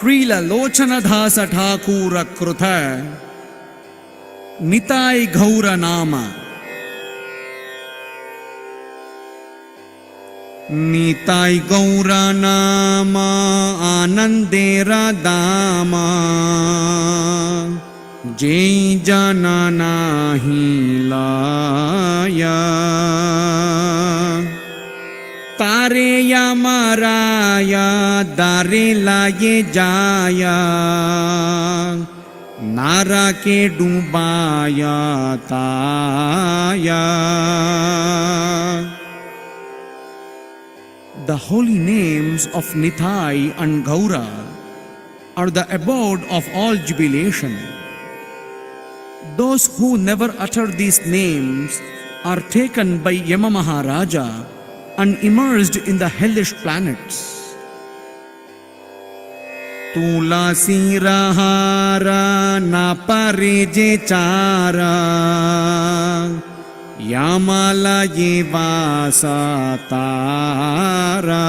Srila Lochanadhasa Thakura Krutha Nitai Gaura Nama Nitai Gaura Nama Anandera Dama Jai Janana Hilaya Tare Yamaraya Dare Laye Jaya Nara ke Dubaya Taya. The holy names of Nitai and Gaura are the abode of all jubilation. Those who never utter these names are taken by Yama Maharaja and immersed in the hellish planets. Tulasi rahara na pareje chara Yamala ye vasa tara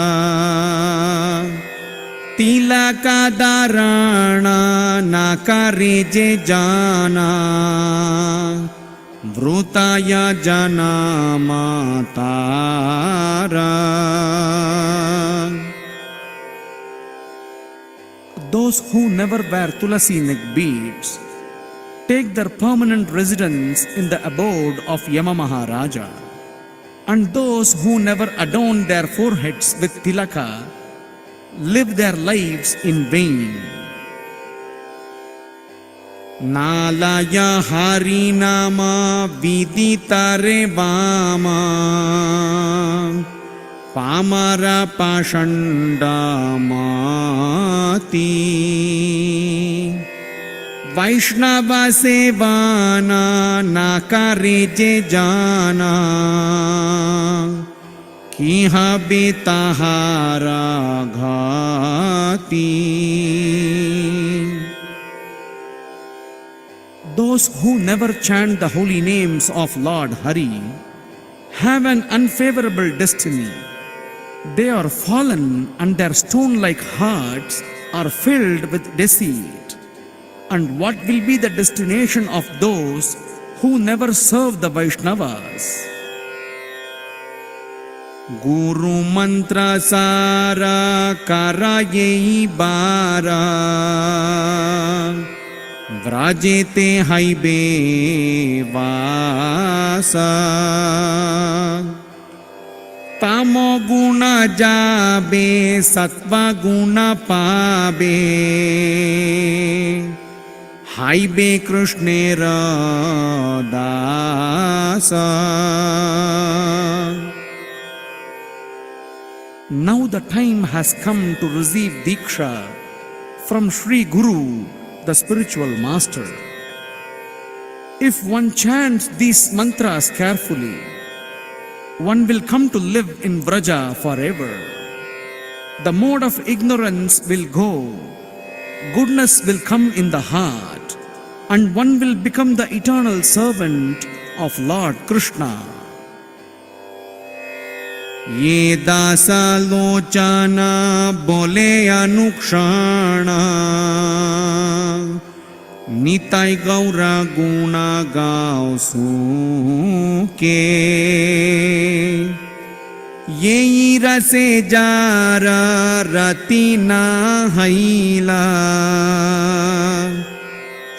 Tilaka dharana na kareje jana Vrutaya jana matara. Those who never wear tulasi neck beads take their permanent residence in the abode of Yama Maharaja, and those who never adorn their foreheads with tilaka live their lives in vain. Nalaya Harinama Viditare Vama Pamara Pashanda Mati Vaishnava Sevana Nakareje Jana Kiha Betahara Ghati. Those who never chant the holy names of Lord Hari have an unfavorable destiny. They are fallen and their stone-like hearts are filled with deceit. And what will be the destination of those who never serve the Vaishnavas? Guru mantra sara karaye bara Vrajete haibe vasa Tamo guna jabe sattva guna pabe Haibe Krishnera dasa. Now the time has come to receive Diksha from Sri Guru, the spiritual master. If one chants these mantras carefully, one will come to live in Vraja forever. The mode of ignorance will go, goodness will come in the heart, and one will become the eternal servant of Lord Krishna. Ye dasa lochana bole anukshana Nitai gaura guna gao suke Ye rase jara ratina haila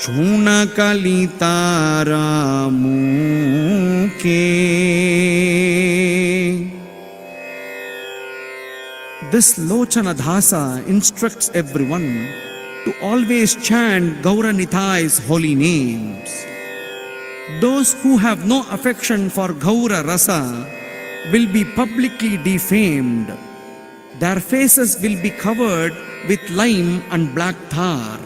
Chuna kalitara muke. This Lochanadhasa instructs everyone to always chant Gaura Nithai's holy names. Those who have no affection for Gaura Rasa will be publicly defamed. Their faces will be covered with lime and black tar.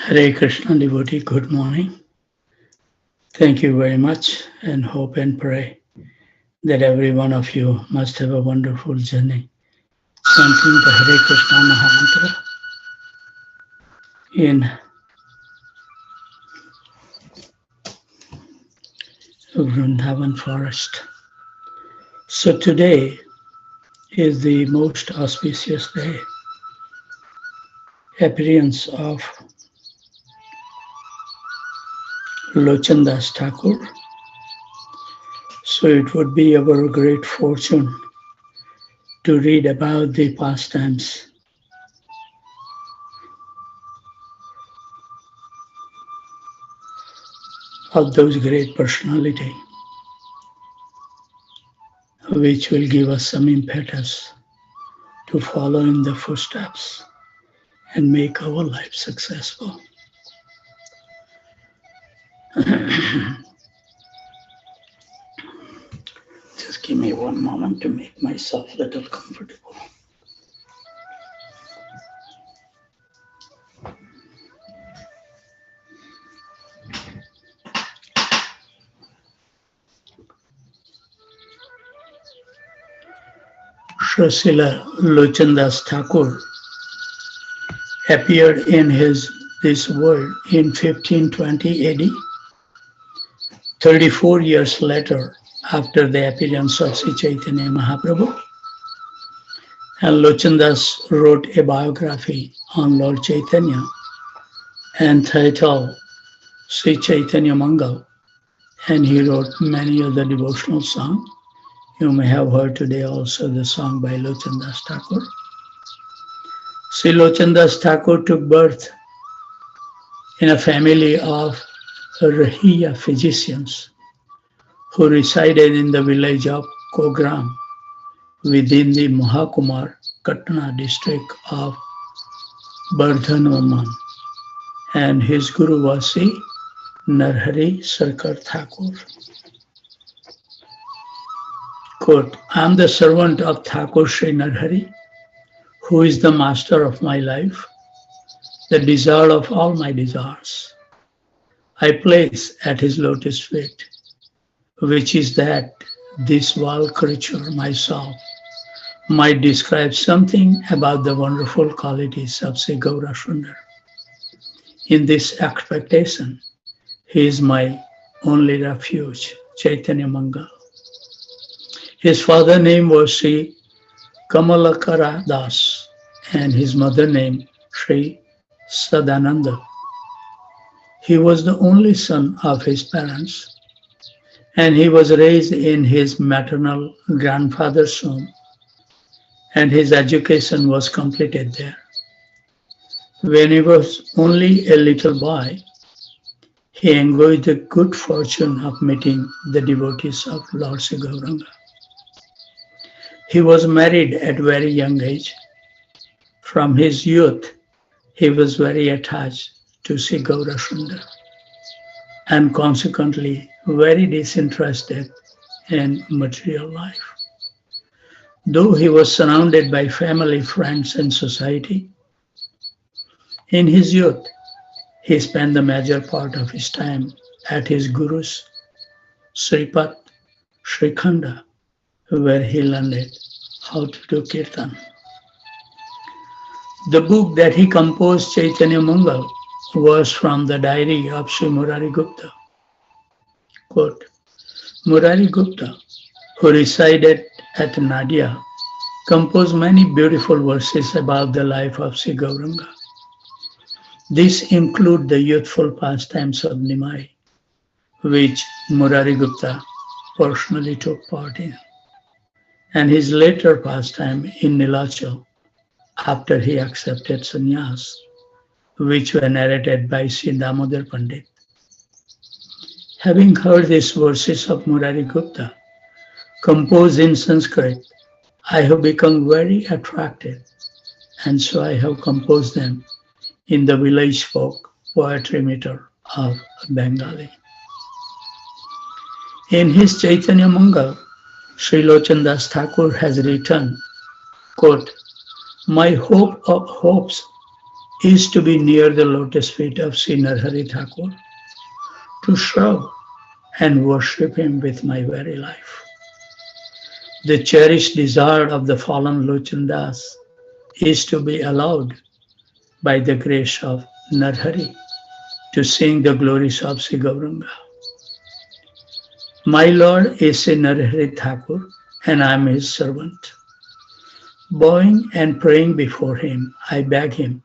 Hare Krishna devotee, good morning. Thank you very much and hope and pray that every one of you must have a wonderful journey chanting the Hare Krishna Mahamantra in Vrindavan forest. So today is the most auspicious day, appearance of Lochandas Thakur. So it would be our great fortune to read about the pastimes of those great personality, which will give us some impetus to follow in the footsteps and make our life successful. Just give me one moment to make myself a little comfortable. Srila Lochandas Thakur appeared in this world in 1520 AD, 34 years later after the appearance of Sri Chaitanya Mahaprabhu. And Lochandas wrote a biography on Lord Chaitanya entitled Sri Chaitanya Mangal, and he wrote many other devotional songs. You may have heard today also the song by Lochandas Thakur. Sri Lochandas Thakur took birth in a family of Rahiya physicians who resided in the village of Kogram within the Mahakumar Katna district of Bardhanoman, and his guru was Sri Narhari Sarkar Thakur. Quote, I am the servant of Thakur Sri Narhari, who is the master of my life, the desire of all my desires. I place at his lotus feet, which is that this vile creature, myself, might describe something about the wonderful qualities of Sri Gaura Sundar. In this expectation, he is my only refuge, Chaitanya Mangal. His father name was Sri Kamalakara Das and his mother name Sri Sadananda. He was the only son of his parents, and he was raised in his maternal grandfather's home, and his education was completed there. When he was only a little boy, he enjoyed the good fortune of meeting the devotees of Lord Sri Gauranga. He was married at a very young age. From his youth, he was very attached to Sri Gaura Sundar and consequently very disinterested in material life. Though he was surrounded by family, friends, and society, in his youth, he spent the major part of his time at his guru's Sripat Srikhanda, where he learned how to do kirtan. The book that he composed, Chaitanya Mangal, was from the diary of Sri Murari Gupta. Quote, Murari Gupta, who resided at Nadia, composed many beautiful verses about the life of Sri Gauranga. These include the youthful pastimes of Nimai, which Murari Gupta personally took part in, and his later pastime in Nilachal after he accepted sannyas, which were narrated by Sri Damodar Pandit. Having heard these verses of Murari Gupta, composed in Sanskrit, I have become very attracted, and so I have composed them in the village folk poetry meter of Bengali. In his Chaitanya Mangal, Sri Lochandas Thakur has written, quote, my hope of hopes is to be near the lotus feet of Sri Narhari Thakur, to serve and worship him with my very life. The cherished desire of the fallen Lochan Das is to be allowed by the grace of Narhari to sing the glories of Sri Gauranga. My Lord is Sri Narhari Thakur and I am his servant. Bowing and praying before him, I beg him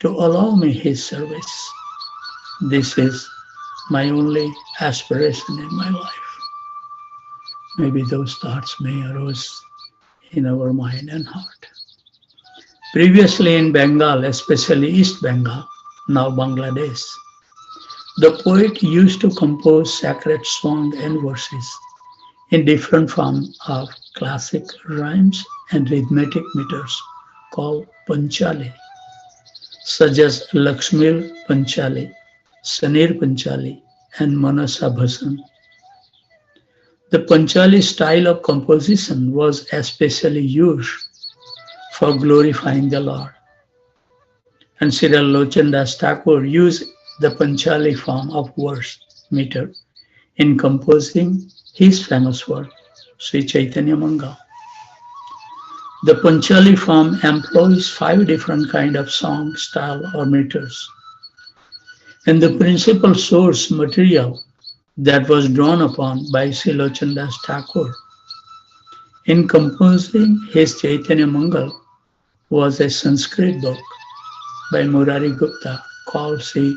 to allow me his service. This is my only aspiration in my life. Maybe those thoughts may arise in our mind and heart. Previously in Bengal, especially East Bengal, now Bangladesh, the poet used to compose sacred song and verses in different forms of classic rhymes and rhythmic meters called Panchali, such as Lakshmil Panchali, Sanir Panchali, and Manasa Bhasan. The Panchali style of composition was especially used for glorifying the Lord. And Sri Lochan Das Thakur used the Panchali form of verse meter in composing his famous work, Sri Chaitanya Mangal. The Panchali form employs 5 different kinds of song style or meters. And the principal source material that was drawn upon by Sri Lochan Das Thakur in composing his Chaitanya Mangal was a Sanskrit book by Murari Gupta called Sri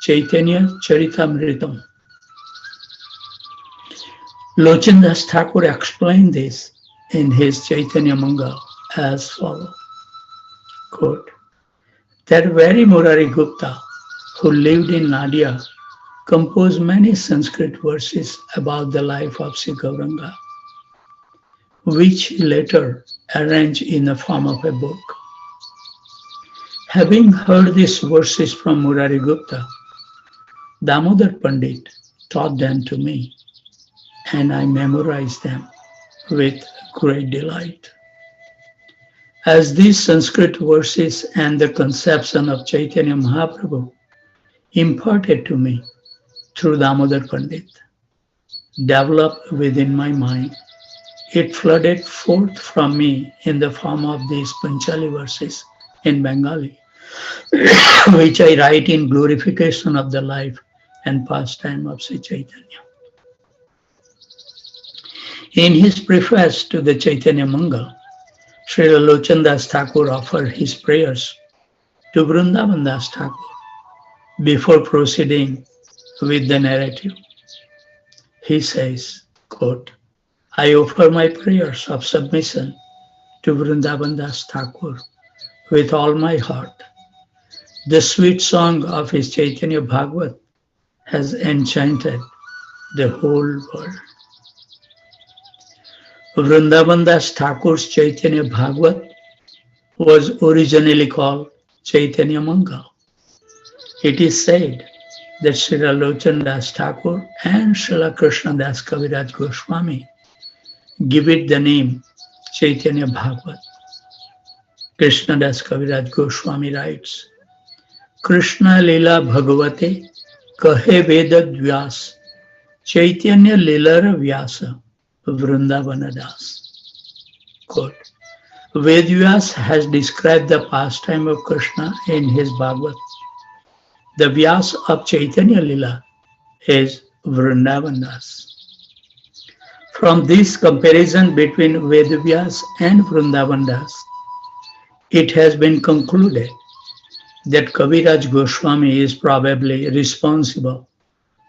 Chaitanya Charitamritam. Lochan Das Thakur explained this in his Chaitanya Mangal as follows, quote, that very Murari Gupta, who lived in Nadia, composed many Sanskrit verses about the life of Sri Gauranga, which he later arranged in the form of a book. Having heard these verses from Murari Gupta, Damodar Pandit taught them to me, and I memorized them with great delight. As these Sanskrit verses and the conception of Chaitanya Mahaprabhu imparted to me through Damodar Pandit developed within my mind, it flooded forth from me in the form of these Panchali verses in Bengali, which I write in glorification of the life and pastime of Sri Chaitanya. In his preface to the Chaitanya Mangal, Sri Lochan Das Thakur offered his prayers to Vrindavan Das Thakur before proceeding with the narrative. He says, quote, I offer my prayers of submission to Vrindavan Das Thakur with all my heart. The sweet song of his Chaitanya Bhagavat has enchanted the whole world. Vrindavan Das Thakur's Chaitanya Bhagavat was originally called Chaitanya Mangal. It is said that Srila Lochan Das Thakur and Srila Krishna Das Kaviraj Goswami give it the name Chaitanya Bhagavat. Krishna Das Kaviraj Goswami writes, Krishna Lila Bhagavate Kahe Vedad Vyas Chaitanya Lilara Vyasa Vrindavana Das. Quote, Vedvyas has described the pastime of Krishna in his Bhagavat. The Vyas of Chaitanya Lila is Vrindavan Das. From this comparison between Vedvyas and Vrindavan Das, it has been concluded that Kaviraj Goswami is probably responsible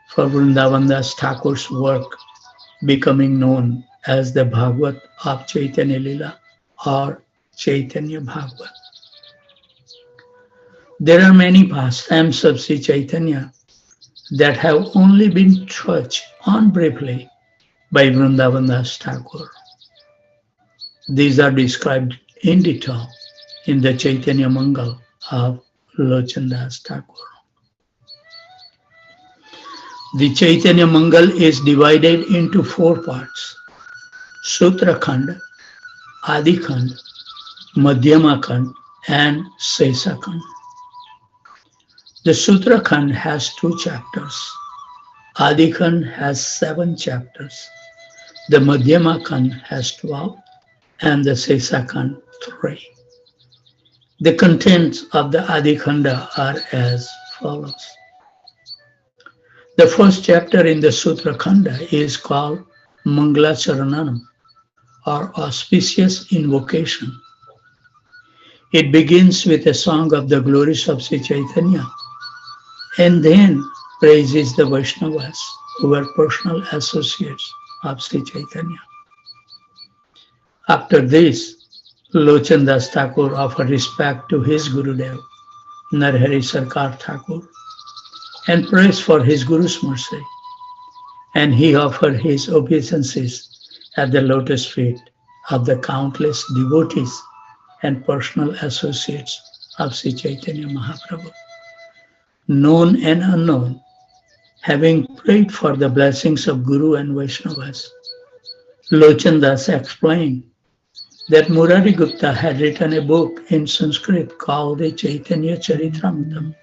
for Vrindavan Das Thakur's work becoming known as the Bhagavat of Chaitanya Lila or Chaitanya Bhagavat. There are many pastimes of Sri Chaitanya that have only been touched on briefly by Vrindavan Das Thakur. These are described in detail in the Chaitanya Mangal of Lochan Das Thakur. The Chaitanya Mangal is divided into 4 parts: Sutra Khand, Adi Khand, Madhyama Khand, and Sesa Khand. The Sutra Khand has 2 chapters. Adi Khand has 7 chapters. The Madhyama Khand has 12 and the Sesa Khand 3. The contents of the Adi Khanda are as follows. The first chapter in the Sutra Khanda is called Mangala Charananam, or auspicious invocation. It begins with a song of the glories of Sri Chaitanya and then praises the Vaishnavas who were personal associates of Sri Chaitanya. After this, Lochan Das Thakur offered respect to his Gurudev, Narhari Sarkar Thakur, and praised for his Guru's mercy, and he offered his obeisances at the lotus feet of the countless devotees and personal associates of Sri Chaitanya Mahaprabhu, known and unknown, having prayed for the blessings of Guru and Vaishnavas. Lochan Das explained that Murari Gupta had written a book in Sanskrit called the Chaitanya Charitamrita,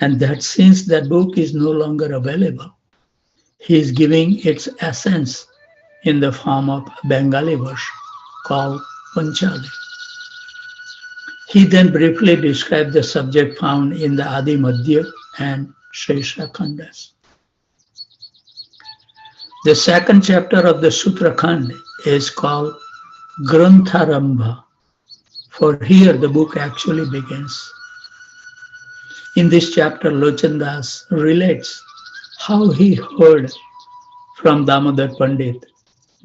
and that since that book is no longer available, he is giving its essence in the form of a Bengali verse called Panchali. He then briefly described the subject found in the Adi Madhya and Shesha Khandas. The second chapter of the Sutra Khand is called Grantharambha, for here the book actually begins. In this chapter, Lochan Das relates how he heard from Damodar Pandit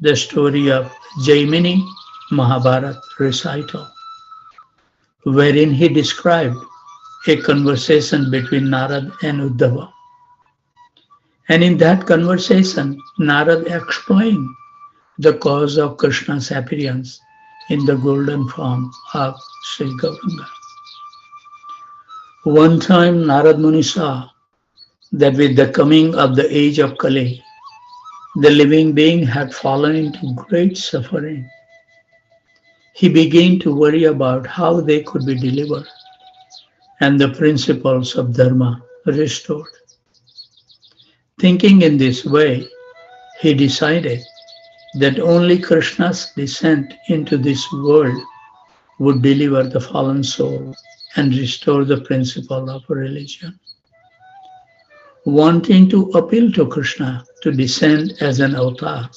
the story of Jaimini Mahabharat recital, wherein he described a conversation between Narad and Uddhava. And in that conversation, Narad explained the cause of Krishna's appearance in the golden form of Sri Gauranga. One time Narad Muni saw that with the coming of the age of Kali, the living being had fallen into great suffering. He began to worry about how they could be delivered and the principles of Dharma restored. Thinking in this way, he decided that only Krishna's descent into this world would deliver the fallen soul and restore the principle of religion. Wanting to appeal to Krishna to descend as an avatar,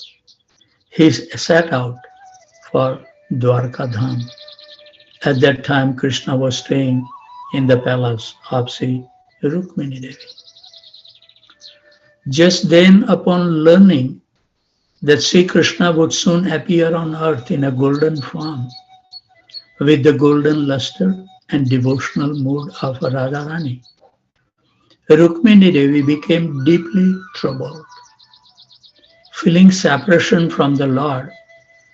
he set out for Dwarka Dham. At that time, Krishna was staying in the palace of Sri Rukmini Devi. Just then, upon learning that Sri Krishna would soon appear on earth in a golden form, with the golden luster and devotional mood of Radharani, Rukmini Devi became deeply troubled. Feeling separation from the Lord,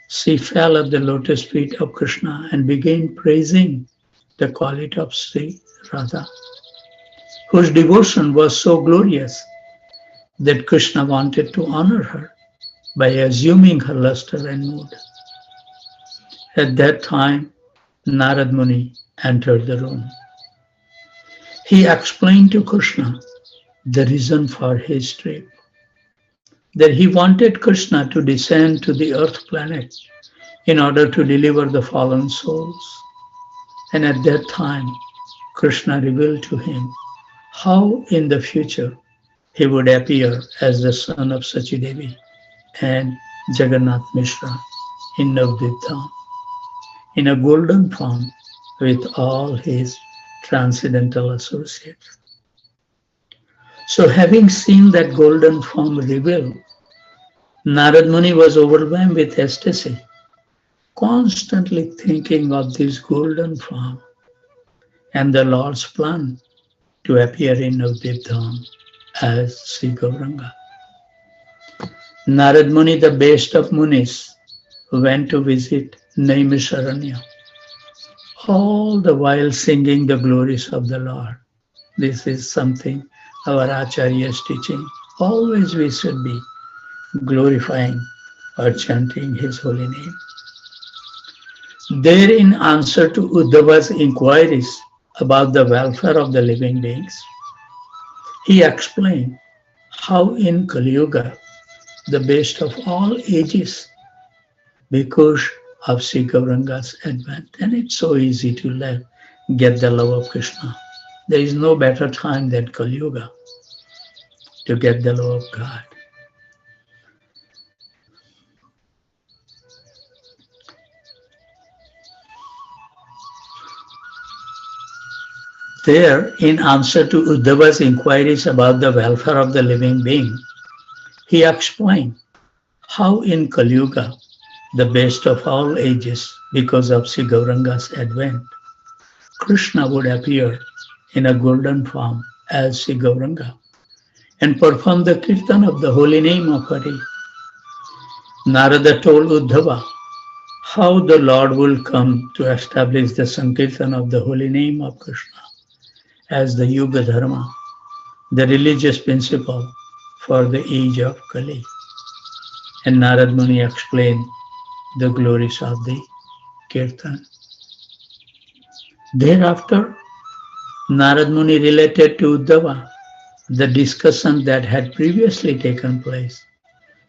she fell at the lotus feet of Krishna and began praising the quality of Sri Radha, whose devotion was so glorious that Krishna wanted to honor her by assuming her luster and mood. At that time, Narad Muni entered the room. He explained to Krishna the reason for his trip, that he wanted Krishna to descend to the earth planet in order to deliver the fallen souls. And at that time, Krishna revealed to him how in the future he would appear as the son of Sachidevi and Jagannath Mishra in Navadvip Dham, in a golden form with all his transcendental associates. So having seen that golden form revealed, Narad Muni was overwhelmed with ecstasy, constantly thinking of this golden form and the Lord's plan to appear in Navadvip Dham as Sri Gauranga. Narad Muni, the best of Munis, went to visit Naimisharanya, all the while singing the glories of the Lord. This is something our Acharya is teaching. Always we should be glorifying or chanting His holy name. There, in answer to Uddhava's inquiries, about the welfare of the living beings, he explained how in Kali Yuga, the best of all ages, because of Sri Gauranga's advent, and it's so easy to get the love of Krishna. There is no better time than Kali Yuga to get the love of God. There, in answer to Uddhava's inquiries about the welfare of the living being, he explained how in Kali Yuga, the best of all ages, because of Sri Gauranga's advent, Krishna would appear in a golden form as Sri Gauranga and perform the kirtan of the holy name of Hari. Narada told Uddhava how the Lord will come to establish the Sankirtan of the holy name of Krishna as the Yuga Dharma, the religious principle for the age of Kali. And Narad Muni explained the glories of the Kirtan. Thereafter, Narad Muni related to Uddhava the discussion that had previously taken place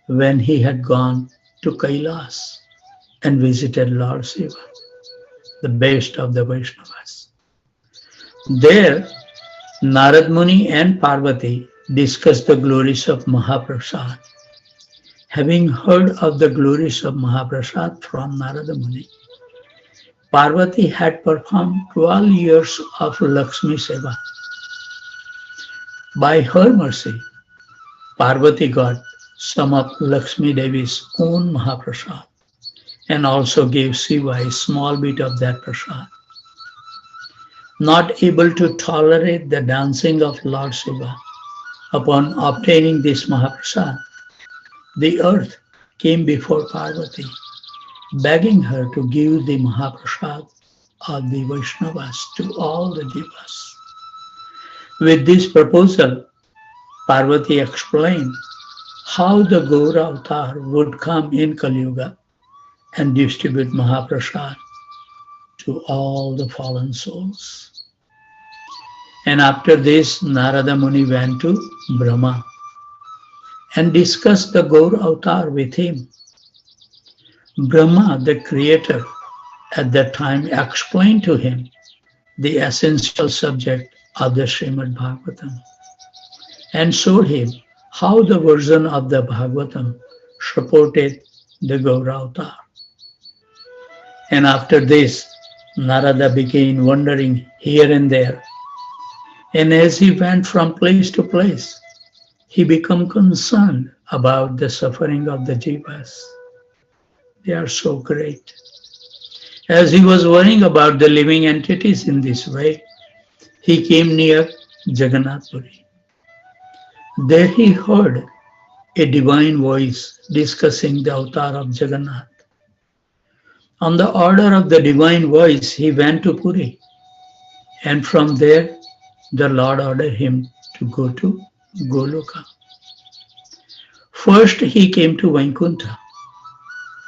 when he had gone to Kailas and visited Lord Shiva, the best of the Vaishnavas. There, Narad Muni and Parvati discussed the glories of Mahaprasad. Having heard of the glories of Mahaprasad from Narada Muni, Parvati had performed 12 years of Lakshmi Seva. By her mercy, Parvati got some of Lakshmi Devi's own Mahaprasad and also gave Shiva a small bit of that prasad. Not able to tolerate the dancing of Lord Shiva, upon obtaining this Mahaprasad, the earth came before Parvati, begging her to give the Mahaprasad of the Vaishnavas to all the Jivas. With this proposal, Parvati explained how the Gaura Avatar would come in Kali Yuga and distribute Mahaprasad to all the fallen souls. And after this, Narada Muni went to Brahma and discussed the Gaura Avatar with him. Brahma, the creator, at that time explained to him the essential subject of the Srimad Bhagavatam and showed him how the version of the Bhagavatam supported the Gaura Avatar. And after this, Narada began wandering here and there. And as he went from place to place, he became concerned about the suffering of the Jivas. They are so great. As he was worrying about the living entities in this way, he came near Jagannath Puri. There he heard a divine voice discussing the avatar of Jagannath. On the order of the divine voice, he went to Puri, and from there the Lord ordered him to go to Goloka. First he came to Vaikuntha,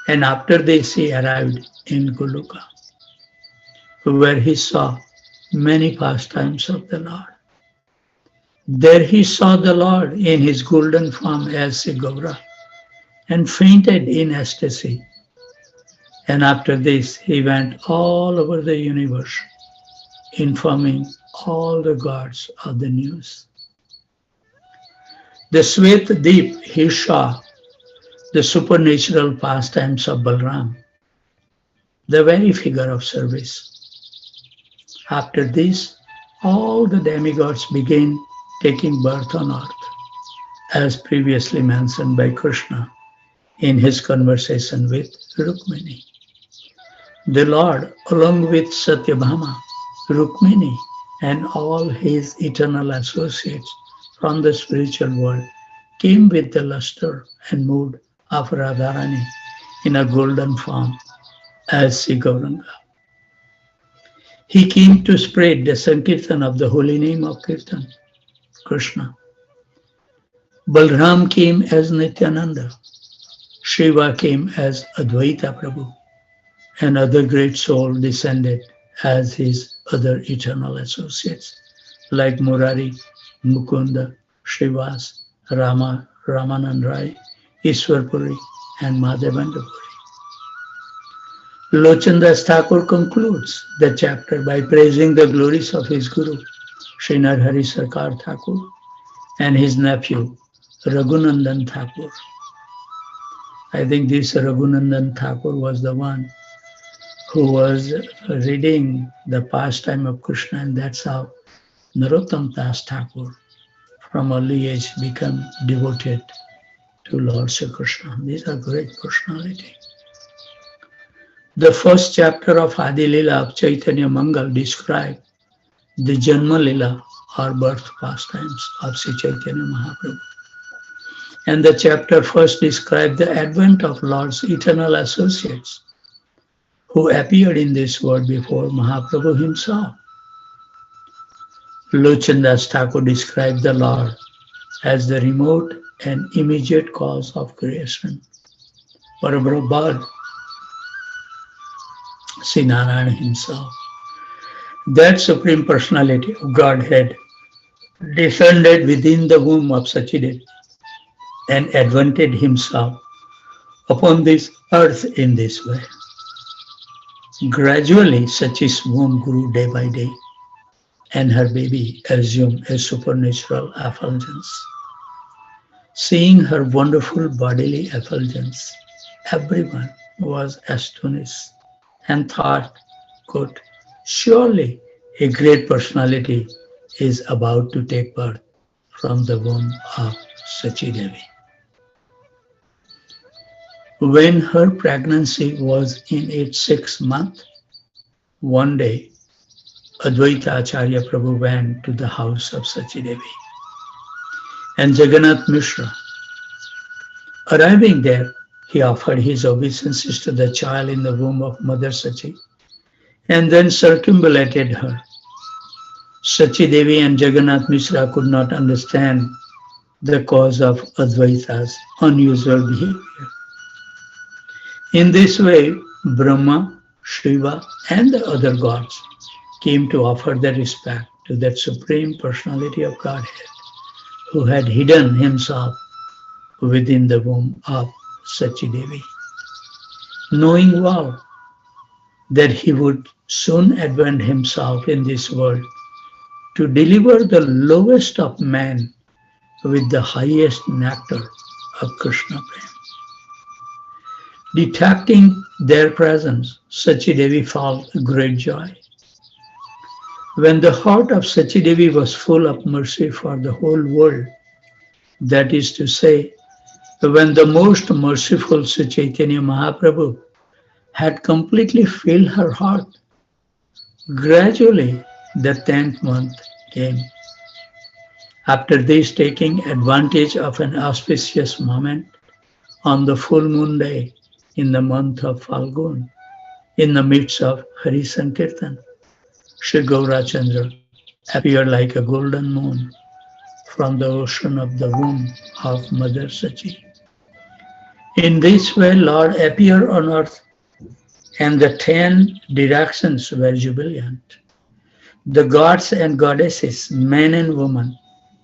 and after this he arrived in Goloka, where he saw many pastimes of the Lord. There he saw the Lord in his golden form as Sri Gaura and fainted in ecstasy. And after this he went all over the universe, informing all the gods of the news. The Swet Deep he saw the supernatural pastimes of Balram, the very figure of service. After this, all the demigods began taking birth on earth, as previously mentioned by Krishna in his conversation with Rukmini. The Lord, along with Satyabhama, Rukmini, and all his eternal associates from the spiritual world, came with the luster and mood of Radharani in a golden form as Sri Gauranga. He came to spread the Sankirtan of the holy name of Kirtan, Krishna. Balram came as Nityananda, Shiva came as Advaita Prabhu, and other great souls descended as his other eternal associates like Murari, Mukunda, Srivas, Rama, Ramanand Rai, Ishwarpuri, and Madhavendra Puri. Lochandas Thakur concludes the chapter by praising the glories of his Guru, Sri Narhari Sarkar Thakur, and his nephew, Raghunandan Thakur. I think this Raghunandan Thakur was the one who was reading the pastime of Krishna, and that's how Narottam Das Thakur from early age became devoted to Lord Sri Krishna. These are great personalities. The first chapter of Adi Lila of Chaitanya Mangal describes the Janma Lila or birth pastimes of Sri Chaitanya Mahaprabhu. And the chapter first describes the advent of Lord's eternal associates who appeared in this world before Mahaprabhu himself. Lochandas Thakur described the Lord as the remote and immediate cause of creation. Parabrahma, Sri Narayana himself, that Supreme Personality of Godhead, descended within the womb of Sachidev and advented himself upon this earth in this way. Gradually, Sachi's womb grew day by day, and her baby assumed a supernatural effulgence. Seeing her wonderful bodily effulgence, everyone was astonished and thought, quote, surely a great personality is about to take birth from the womb of Sachidevi. When her pregnancy was in its 6th month, one day, Advaita Acharya Prabhu went to the house of Sachidevi and Jagannath Mishra. Arriving there, he offered his obeisances to the child in the womb of Mother Sachi and then circumambulated her. Sachi Devi and Jagannath Mishra could not understand the cause of Advaita's unusual behavior. In this way, Brahma, Shiva, and the other gods came to offer their respect to that Supreme Personality of Godhead who had hidden himself within the womb of Sachi Devi. Knowing well that he would soon advent himself in this world to deliver the lowest of men with the highest nectar of Krishna Prem. Detecting their presence, Sachi Devi felt great joy. When the heart of Sachi Devi was full of mercy for the whole world, that is to say, when the most merciful Sri Chaitanya Mahaprabhu had completely filled her heart, gradually the 10th month came. After this, taking advantage of an auspicious moment, on the full moon day in the month of Falgun, in the midst of Hari Sankirtan, Sri Gaurachandra appeared like a golden moon from the ocean of the womb of Mother Sachi. In this way, Lord appeared on earth, and the 10 directions were jubilant. The gods and goddesses, men and women,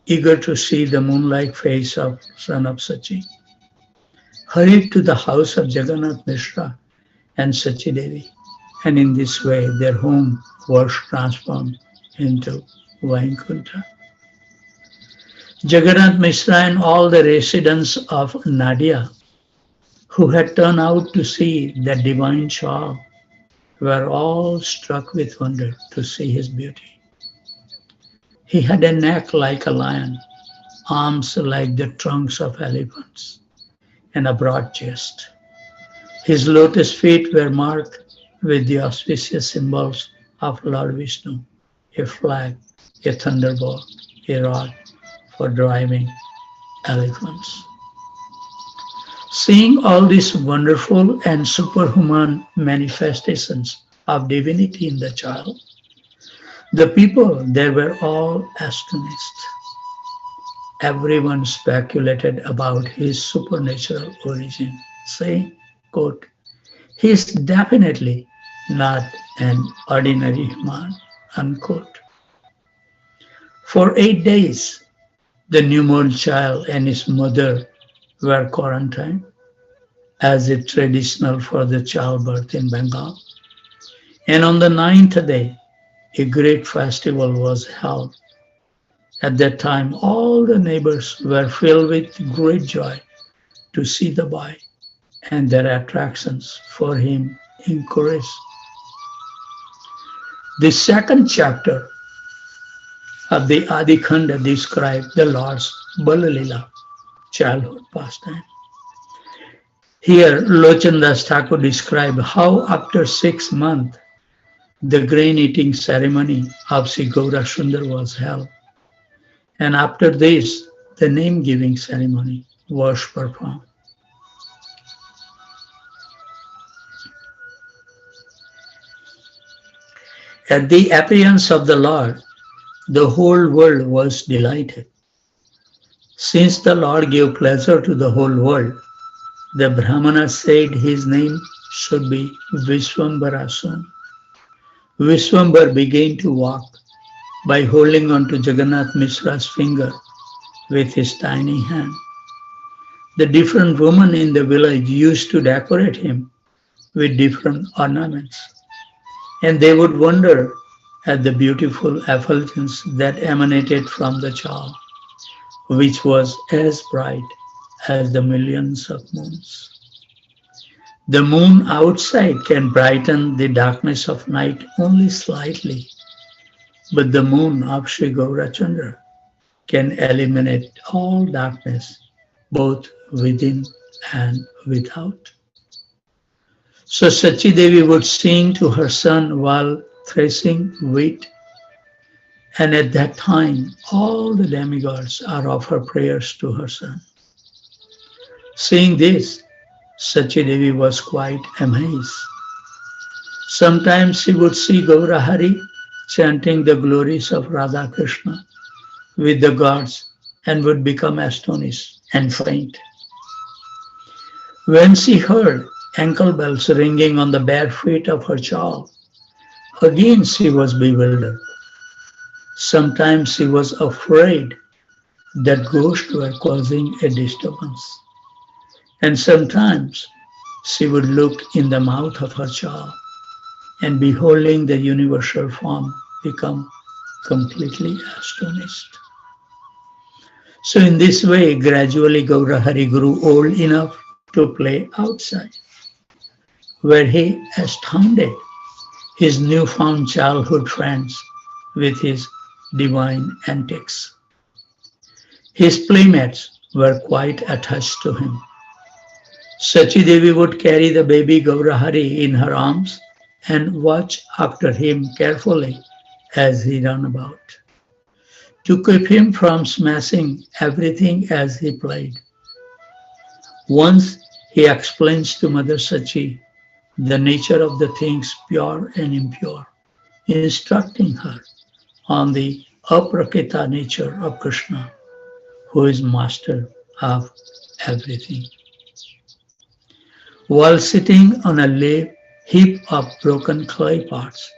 eager to see the moon-like face of son of Sachi, hurried to the house of Jagannath Mishra and Sachi Devi, and in this way their home was transformed into Vaikuntha. Jagannath Mishra and all the residents of Nadia, who had turned out to see the divine child, were all struck with wonder to see his beauty. He had a neck like a lion, arms like the trunks of elephants, and a broad chest. His lotus feet were marked with the auspicious symbols of Lord Vishnu, a flag, a thunderbolt, a rod for driving elephants. Seeing all these wonderful and superhuman manifestations of divinity in the child, the people there were all astonished. Everyone speculated about his supernatural origin, saying, quote, he is definitely not an ordinary human, Unquote. For 8 days, the newborn child and his mother were quarantined, as is traditional for the childbirth in Bengal. And on the ninth day, a great festival was held. At that time, all the neighbors were filled with great joy to see the boy, and their attractions for him increased. The second chapter of the Adi Khanda describes the Lord's Balalila, childhood pastime. Here, Lochandas Thakur describes how after 6 months, the grain eating ceremony of Sri Gaura Sundar was held. And after this, the name giving ceremony was performed. At the appearance of the Lord, the whole world was delighted. Since the Lord gave pleasure to the whole world, the Brahmana said his name should be Vishwambara soon. Vishwambar began to walk by holding on to Jagannath Mishra's finger with his tiny hand. The different women in the village used to decorate him with different ornaments, and they would wonder at the beautiful effulgence that emanated from the child, which was as bright as the millions of moons. The moon outside can brighten the darkness of night only slightly, but the moon of Sri Gaurachandra can eliminate all darkness, both within and without. So Sachi Devi would sing to her son while threshing wheat, and at that time all the demigods are offer prayers to her son. Seeing this, Sachi Devi was quite amazed. Sometimes she would see Gaura Hari chanting the glories of Radha Krishna with the gods and would become astonished and faint. When she heard ankle bells ringing on the bare feet of her child, again she was bewildered. Sometimes she was afraid that ghosts were causing a disturbance. And sometimes she would look in the mouth of her child and beholding the universal form become completely astonished. So in this way, gradually Gaura Hari grew old enough to play outside, where he astounded his newfound childhood friends with his divine antics. His playmates were quite attached to him. Sachi Devi would carry the baby Gaura Hari in her arms and watch after him carefully as he ran about, to keep him from smashing everything as he played. Once he explains to Mother Sachi the nature of the things pure and impure, instructing her on the aprakita nature of Krishna, who is master of everything. While sitting on a heap of broken clay pots,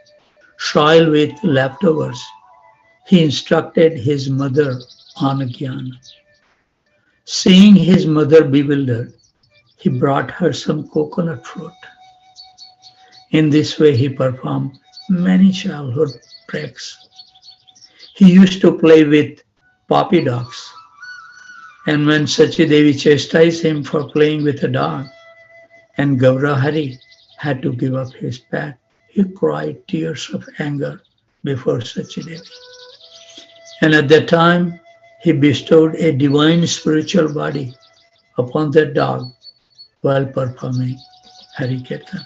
soiled with leftovers, he instructed his mother on jnana. Seeing his mother bewildered, he brought her some coconut fruit. In this way, he performed many childhood tricks. He used to play with puppy dogs, and when Sachi Devi chastised him for playing with a dog, and Gaura Hari had to give up his pet, he cried tears of anger before Sachi Devi. And at that time, he bestowed a divine spiritual body upon that dog while performing Hari Kirtan.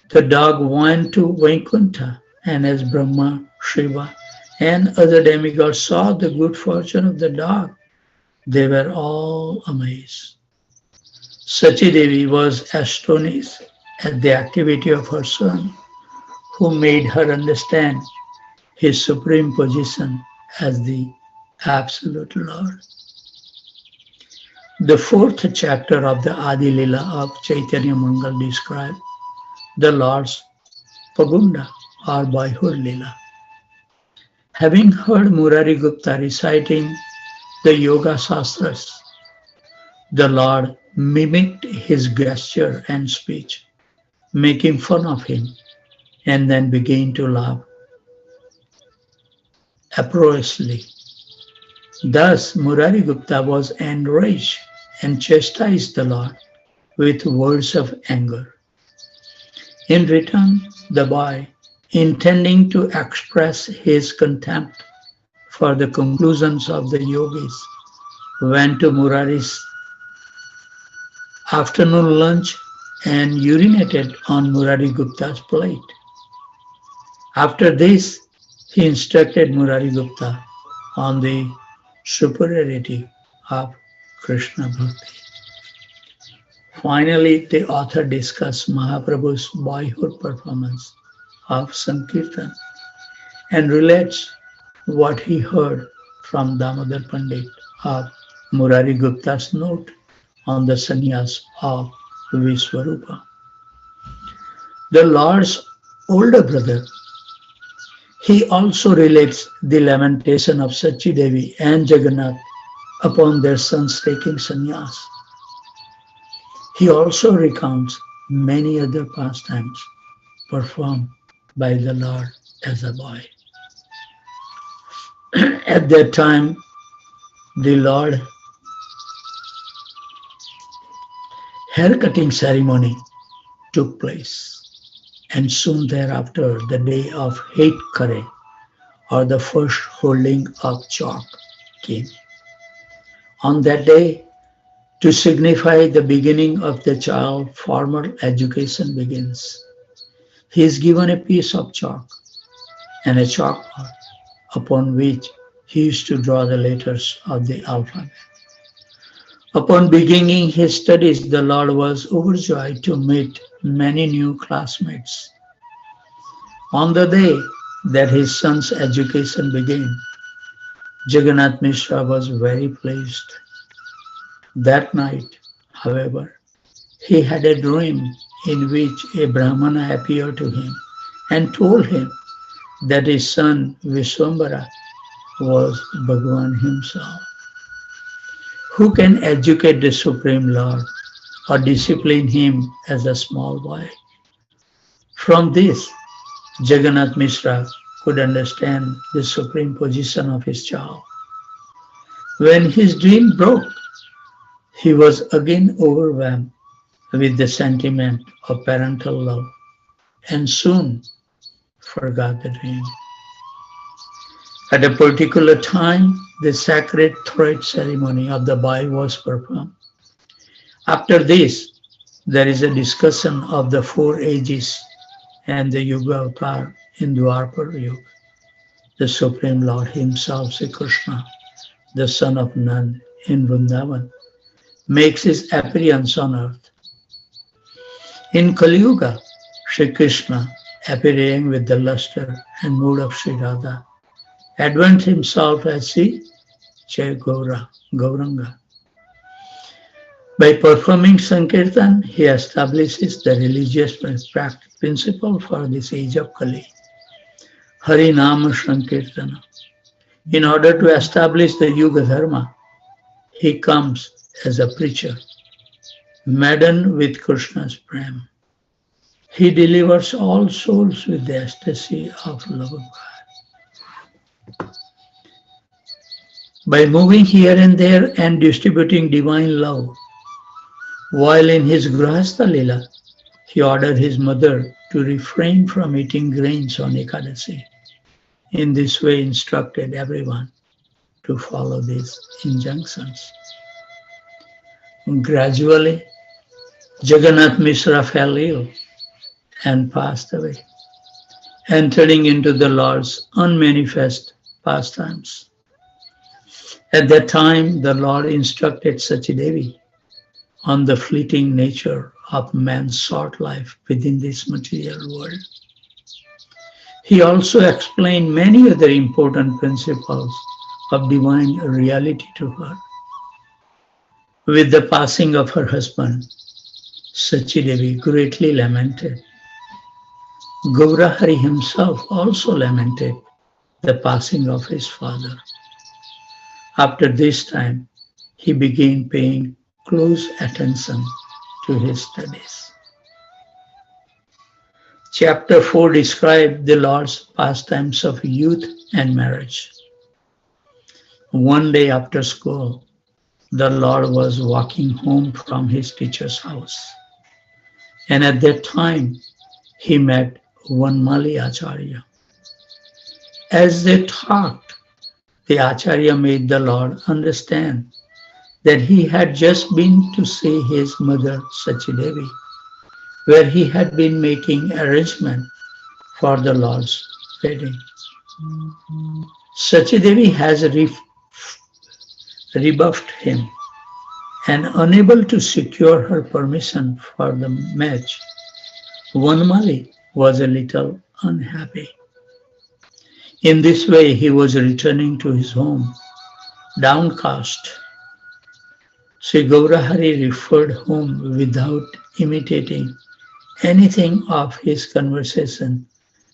The dog went to Vaikuntha, and as Brahma, Shiva, and other demigods saw the good fortune of the dog, they were all amazed. Sachi Devi was astonished at the activity of her son, who made her understand his supreme position as the Absolute Lord. The fourth chapter of the Adi Lila of Chaitanya Mangal describes the Lord's Pagunda, or boyhood Leela. Having heard Murari Gupta reciting the Yoga Sastras, the Lord mimicked his gesture and speech, making fun of him, and then began to laugh uproariously. Thus, Murari Gupta was enraged and chastised the Lord with words of anger. In return, the boy, intending to express his contempt for the conclusions of the yogis, went to Murari's afternoon lunch and urinated on Murari Gupta's plate. After this, he instructed Murari Gupta on the superiority of Krishna Bhakti. Finally, the author discussed Mahaprabhu's boyhood performance of Sankirtan and relates what he heard from Damodar Pandit of Murari Gupta's note on the sannyas of Vishwarupa. The Lord's older brother, he also relates the lamentation of Sachi Devi and Jagannath upon their sons taking sannyas. He also recounts many other pastimes performed by the Lord as a boy. At that time, the Lord hair-cutting ceremony took place, and soon thereafter the day of Het Kare, or the first holding of chalk, came. On that day, to signify the beginning of the child, formal education begins. He is given a piece of chalk and a chalkboard upon which he used to draw the letters of the alphabet. Upon beginning his studies, the Lord was overjoyed to meet many new classmates. On the day that his son's education began, Jagannath Mishra was very pleased. That night, however, he had a dream in which a Brahmana appeared to him and told him that his son Vishwambara was Bhagavan himself. Who can educate the Supreme Lord or discipline him as a small boy? From this, Jagannath Mishra could understand the supreme position of his child. When his dream broke, he was again overwhelmed with the sentiment of parental love and soon forgot the dream. At a particular time, the sacred thread ceremony of the boy was performed. After this, there is a discussion of the 4 ages and the Yuga Avatar in Dwapar Yuga. The Supreme Lord himself, Sri Krishna, the son of Nand in Vrindavan, makes his appearance on earth. In Kali Yuga, Sri Krishna, appearing with the luster and mood of Sri Radha, advanced himself as Sri Gauranga. By performing Sankirtan, he establishes the religious principle for this age of Kali, Hari Nama Sankirtana. In order to establish the Yuga Dharma, he comes as a preacher, maddened with Krishna's prem. He delivers all souls with the ecstasy of love of God. By moving here and there and distributing divine love, while in his Grahastha Lila, he ordered his mother to refrain from eating grains on Ekadasi. In this way, instructed everyone to follow these injunctions. Gradually, Jagannath Mishra fell ill and passed away, entering into the Lord's unmanifest pastimes. At that time, the Lord instructed Sachi Devi on the fleeting nature of man's short life within this material world. He also explained many other important principles of divine reality to her. With the passing of her husband, Sachi Devi greatly lamented. Gaurahari himself also lamented the passing of his father. After this time, he began paying close attention to his studies. Chapter 4 describes the Lord's pastimes of youth and marriage. One day after school, the Lord was walking home from his teacher's house. And at that time, he met Vanmali Acharya. As they talked, the Acharya made the Lord understand that he had just been to see his mother Sachidevi, where he had been making arrangement for the Lord's wedding. Sachidevi has rebuffed him, and unable to secure her permission for the match, Vanmali was a little unhappy. In this way, he was returning to his home, downcast. Sri Gaurahari referred home without imitating anything of his conversation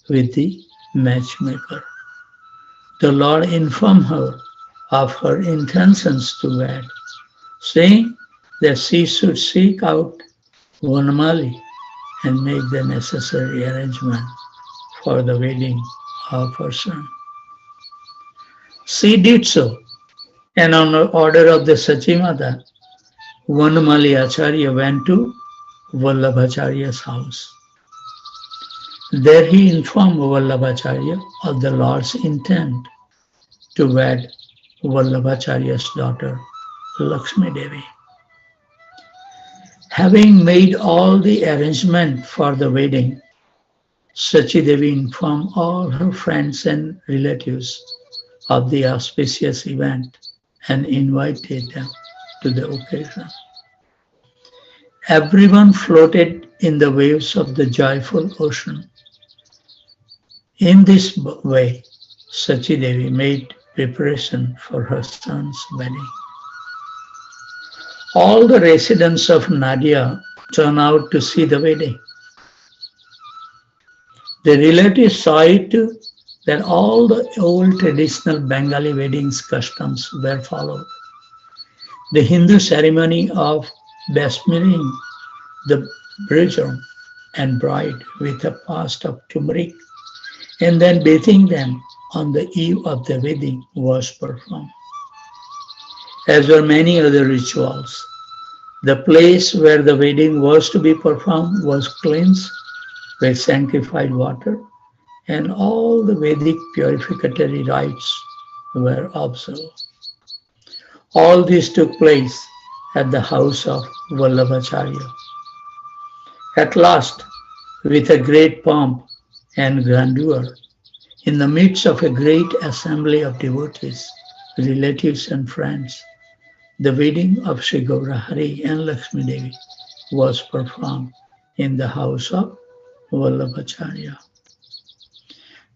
with the matchmaker. The Lord informed her of her intentions to wed, saying that she should seek out Vanmali and make the necessary arrangement for the wedding of her son. She did so, and on the order of the Sachimata, Vanmali Acharya went to Vallabhacharya's house. There he informed Vallabhacharya of the Lord's intent to wed Vallabhacharya's daughter, Lakshmi Devi. Having made all the arrangement for the wedding, Sachi Devi informed all her friends and relatives of the auspicious event and invited them to the occasion. Everyone floated in the waves of the joyful ocean. In this way, Sachi Devi made preparation for her son's wedding. All the residents of Nadia turned out to see the wedding. The relatives saw it too, that all the old traditional Bengali weddings customs were followed. The Hindu ceremony of besmearing the bridegroom and bride with a paste of turmeric and then bathing them on the eve of the wedding was performed. As were many other rituals, the place where the wedding was to be performed was cleansed with sanctified water, and all the Vedic purificatory rites were observed. All this took place at the house of Vallabhacharya. At last, with a great pomp and grandeur, in the midst of a great assembly of devotees, relatives and friends, the wedding of Sri Gaurahari and Lakshmi Devi was performed in the house of Vallabhacharya.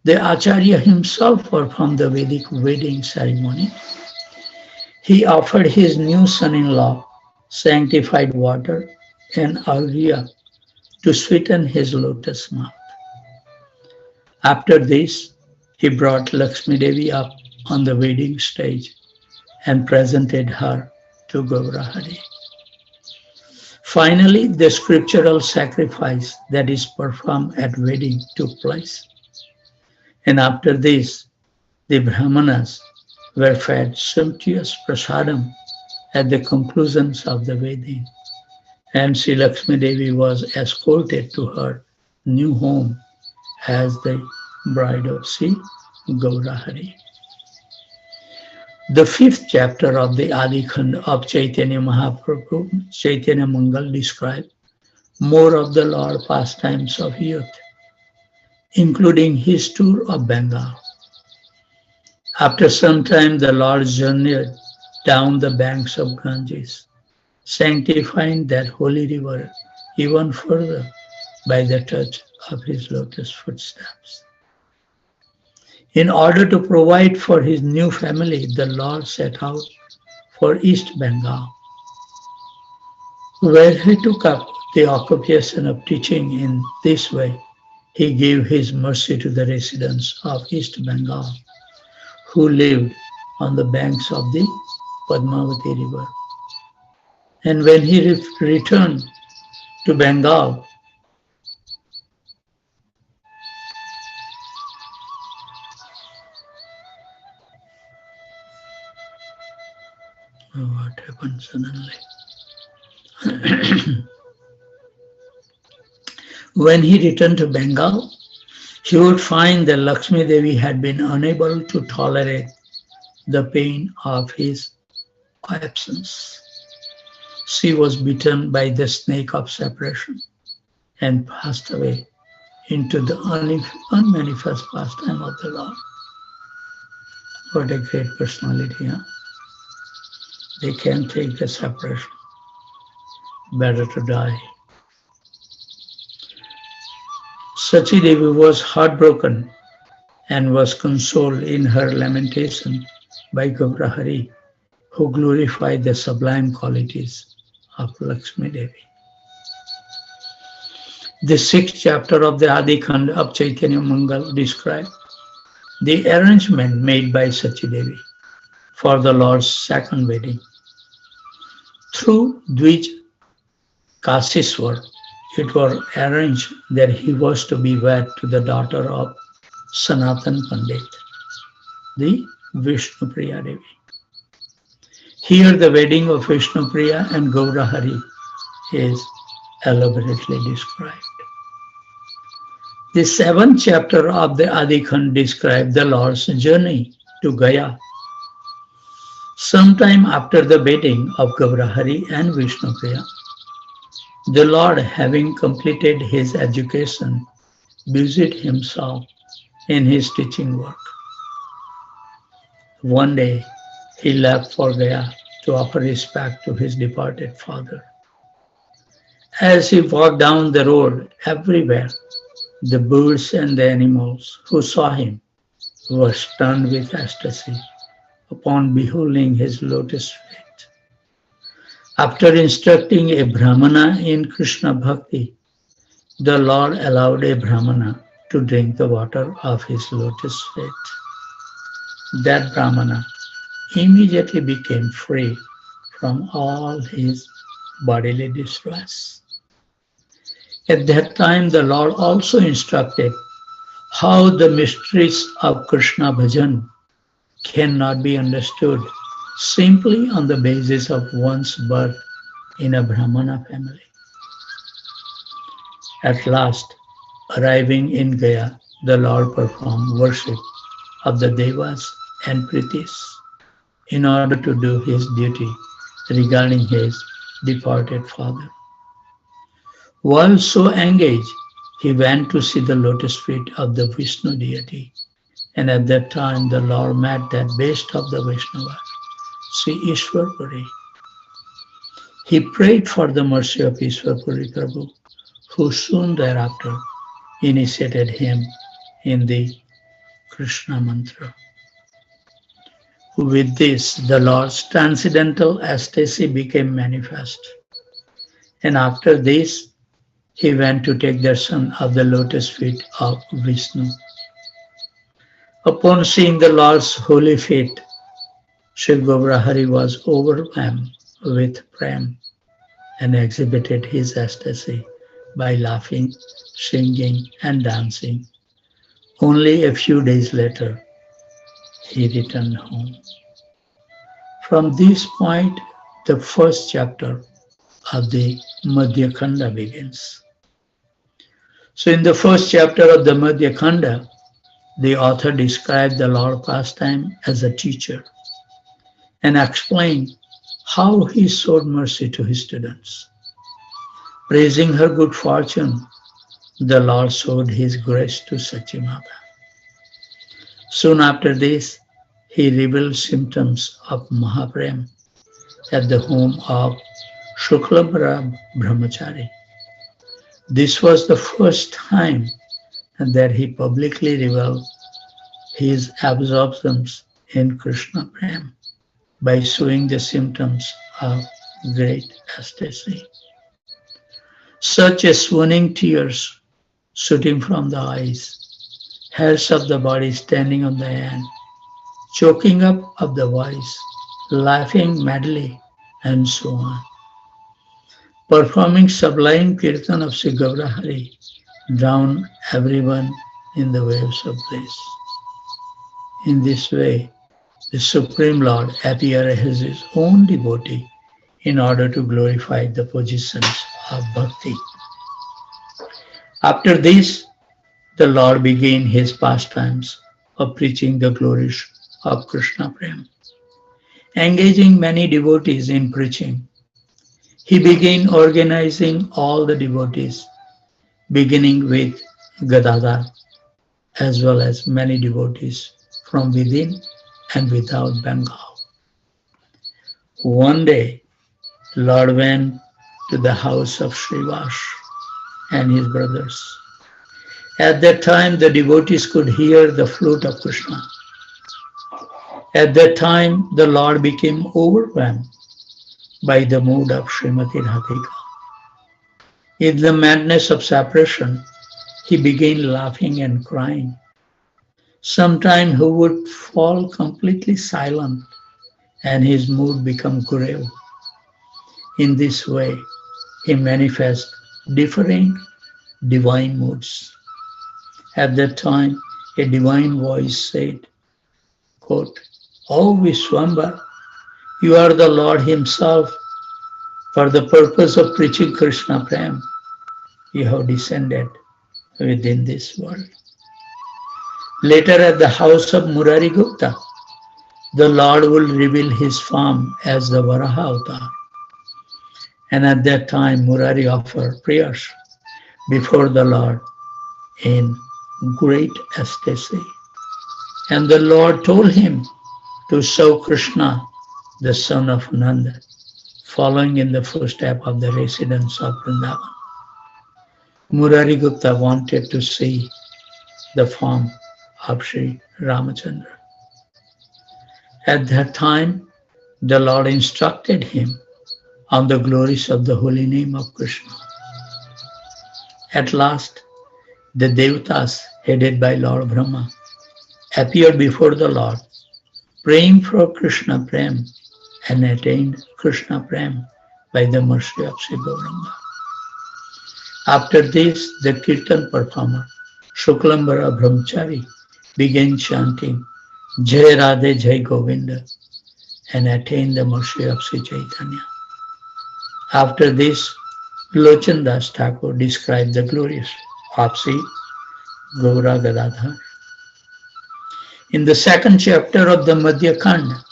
The Acharya himself performed the Vedic wedding ceremony. He offered his new son-in-law sanctified water and arghya to sweeten his lotus mouth. After this, he brought Lakshmi Devi up on the wedding stage and presented her to Gaurahari. Finally, the scriptural sacrifice that is performed at wedding took place. And after this, the Brahmanas were fed sumptuous prasadam at the conclusions of the wedding. And Sri Lakshmi Devi was escorted to her new home as the bride of Sri Gaurahari. The fifth chapter of the Adi Khand of Chaitanya Mahaprabhu, Chaitanya Mangal, describes more of the Lord pastimes of youth, including his tour of Bengal. After some time, the Lord journeyed down the banks of Ganges, sanctifying that holy river even further by the touch of his lotus footsteps. In order to provide for his new family, the Lord set out for East Bengal, where he took up the occupation of teaching in this way he gave his mercy to the residents of East Bengal who lived on the banks of the Padmavati river. And when he returned to Bengal, what happened suddenly? When he returned to Bengal, he would find that Lakshmi Devi had been unable to tolerate the pain of his absence. She was bitten by the snake of separation and passed away into the unmanifest pastime of the Lord. What a great personality, huh? They can't take the separation. Better to die. Sachi Devi was heartbroken and was consoled in her lamentation by Gaurahari, who glorified the sublime qualities of Lakshmi Devi. The 6th chapter of the Adi Khanda of Chaitanya Mangal describes the arrangement made by Sachi Devi for the Lord's second wedding. Through Dvij Kasiswar, it was arranged that he was to be wed to the daughter of Sanatan Pandit, the Vishnupriya Devi. Here the wedding of Vishnupriya and Gaurahari is elaborately described. The 7th chapter of the Adi Khand describes the Lord's journey to Gaya. Sometime after the wedding of Gaurahari and Vishnupriya, the Lord, having completed his education, busied himself in his teaching work. One day, he left for Gaya to offer respect to his departed father. As he walked down the road, everywhere, the birds and the animals who saw him were stunned with ecstasy upon beholding his lotus feet. After instructing a Brahmana in Krishna Bhakti, the Lord allowed a Brahmana to drink the water of his lotus feet. That Brahmana immediately became free from all his bodily distress. At that time, the Lord also instructed how the mysteries of Krishna Bhajan cannot be understood simply on the basis of one's birth in a Brahmana family. At last, arriving in Gaya, the Lord performed worship of the Devas and Pritis in order to do his duty regarding his departed father. While so engaged, he went to see the lotus feet of the Vishnu deity, and at that time the Lord met that best of the Vaishnava, Sri Ishwarpuri. He prayed for the mercy of Ishwarpuri Prabhu, who soon thereafter initiated him in the Krishna mantra. With this, the Lord's transcendental ecstasy became manifest. And after this, he went to take darshan of the lotus feet of Vishnu. Upon seeing the Lord's holy feet, Sri Gaurahari was overwhelmed with prem and exhibited his ecstasy by laughing, singing, and dancing. Only a few days later, he returned home. From this point, the 1st chapter of the Madhya Khanda begins. So in the 1st chapter of the Madhya Khanda, the author described the Lord pastime as a teacher and explained how he showed mercy to his students. Praising her good fortune, the Lord showed his grace to Sachimata. Soon after this, he revealed symptoms of Mahaprem at the home of Shuklabhara Brahmachari. This was the first time that he publicly revealed his absorptions in Krishna Prem by showing the symptoms of great ecstasy. Such a swooning tears shooting from the eyes, hairs of the body standing on the hand, choking up of the voice, laughing madly, and so on. Performing sublime kirtan of Sri Gaurahari drown everyone in the waves of bliss. In this way, the Supreme Lord appeared as his own devotee in order to glorify the positions of bhakti. After this, the Lord began his pastimes of preaching the glories of Krishna Prem. Engaging many devotees in preaching, he began organizing all the devotees, beginning with Gadadhar, as well as many devotees from within and without Bengal. One day, Lord went to the house of Srivas and his brothers. At that time, the devotees could hear the flute of Krishna. At that time, the Lord became overwhelmed by the mood of Srimati Radhika. In the madness of separation, he began laughing and crying. Sometimes he would fall completely silent and his mood become grave. In this way, he manifests differing divine moods. At that time, a divine voice said, quote, "O Vishwambar, you are the Lord himself. For the purpose of preaching Krishna Prem, you have descended within this world." Later at the house of Murari Gupta, the Lord will reveal his form as the Varaha avatar. And at that time, Murari offered prayers before the Lord in great ecstasy. And the Lord told him to show Krishna, the son of Nanda, following in the footsteps of the residents of Vrindavan. Murari Gupta wanted to see the form of Sri Ramachandra. At that time, the Lord instructed him on the glories of the holy name of Krishna. At last, the Devatas, headed by Lord Brahma, appeared before the Lord, praying for Krishna Prem, and attained Krishna Prem by the mercy of Sri Gauranga. After this, the Kirtan performer, Shuklambara Brahmachari, began chanting Jai Radhe Jai Govinda and attained the mercy of Sri Chaitanya. After this, Lochan Das Thakur described the glories of Sri Gaura Gadadhar. In the second chapter of the Madhya Khanda,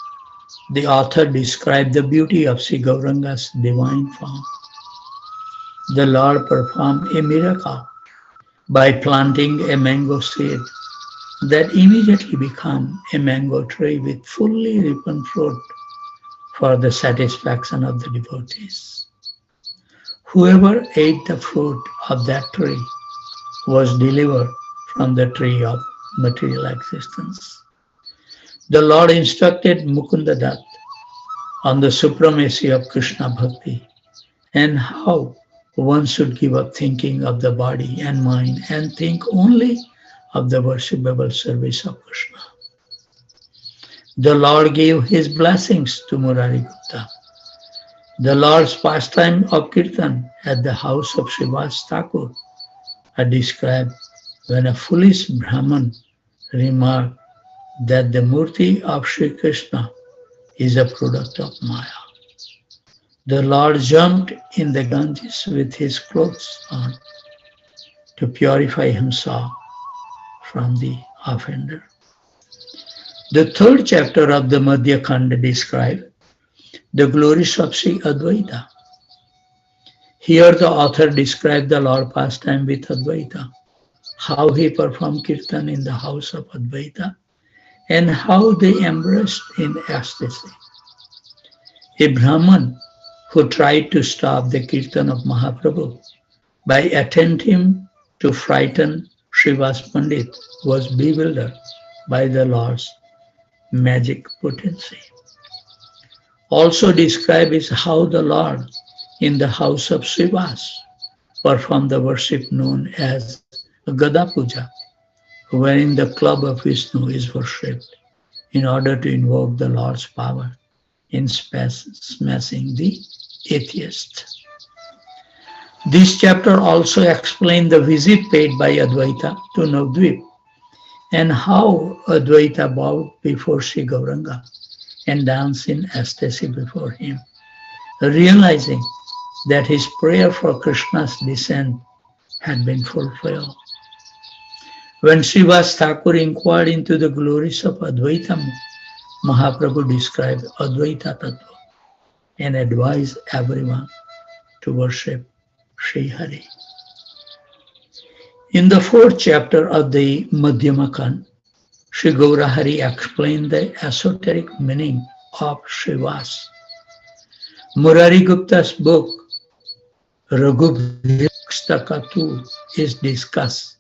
the author described the beauty of Sri Gauranga's divine form. The Lord performed a miracle by planting a mango seed that immediately became a mango tree with fully ripened fruit for the satisfaction of the devotees. Whoever ate the fruit of that tree was delivered from the tree of material existence. The Lord instructed Mukunda Dutt on the supremacy of Krishna Bhakti and how one should give up thinking of the body and mind and think only of the worshipable service of Krishna. The Lord gave his blessings to Murari Gupta. The Lord's pastime of Kirtan at the house of Srivas Thakur are described when a foolish Brahman remarked that the Murti of Sri Krishna is a product of Maya. The Lord jumped in the Ganges with his clothes on to purify himself from the offender. The third chapter of the Madhya Khanda describes the glories of Sri Advaita. Here the author described the Lord pastime with Advaita, how he performed Kirtan in the house of Advaita, and how they embraced in ecstasy. A Brahman who tried to stop the Kirtan of Mahaprabhu by attempting to frighten Srivas Pandit was bewildered by the Lord's magic potency. Also described is how the Lord in the house of Srivas performed the worship known as Gada Puja, wherein the club of Vishnu is worshipped in order to invoke the Lord's power in smashing the atheist. This chapter also explains the visit paid by Advaita to Navadvip and how Advaita bowed before Sri Gauranga and danced in ecstasy before him, realizing that his prayer for Krishna's descent had been fulfilled. When Srivas Thakur inquired into the glories of Advaita, Mahaprabhu described Advaita Tattva and advised everyone to worship Sri Hari. In the fourth chapter of the Madhyama Khand, Sri Gaurahari explained the esoteric meaning of Srivas. Murari Gupta's book, Raghubhishtakatu, is discussed.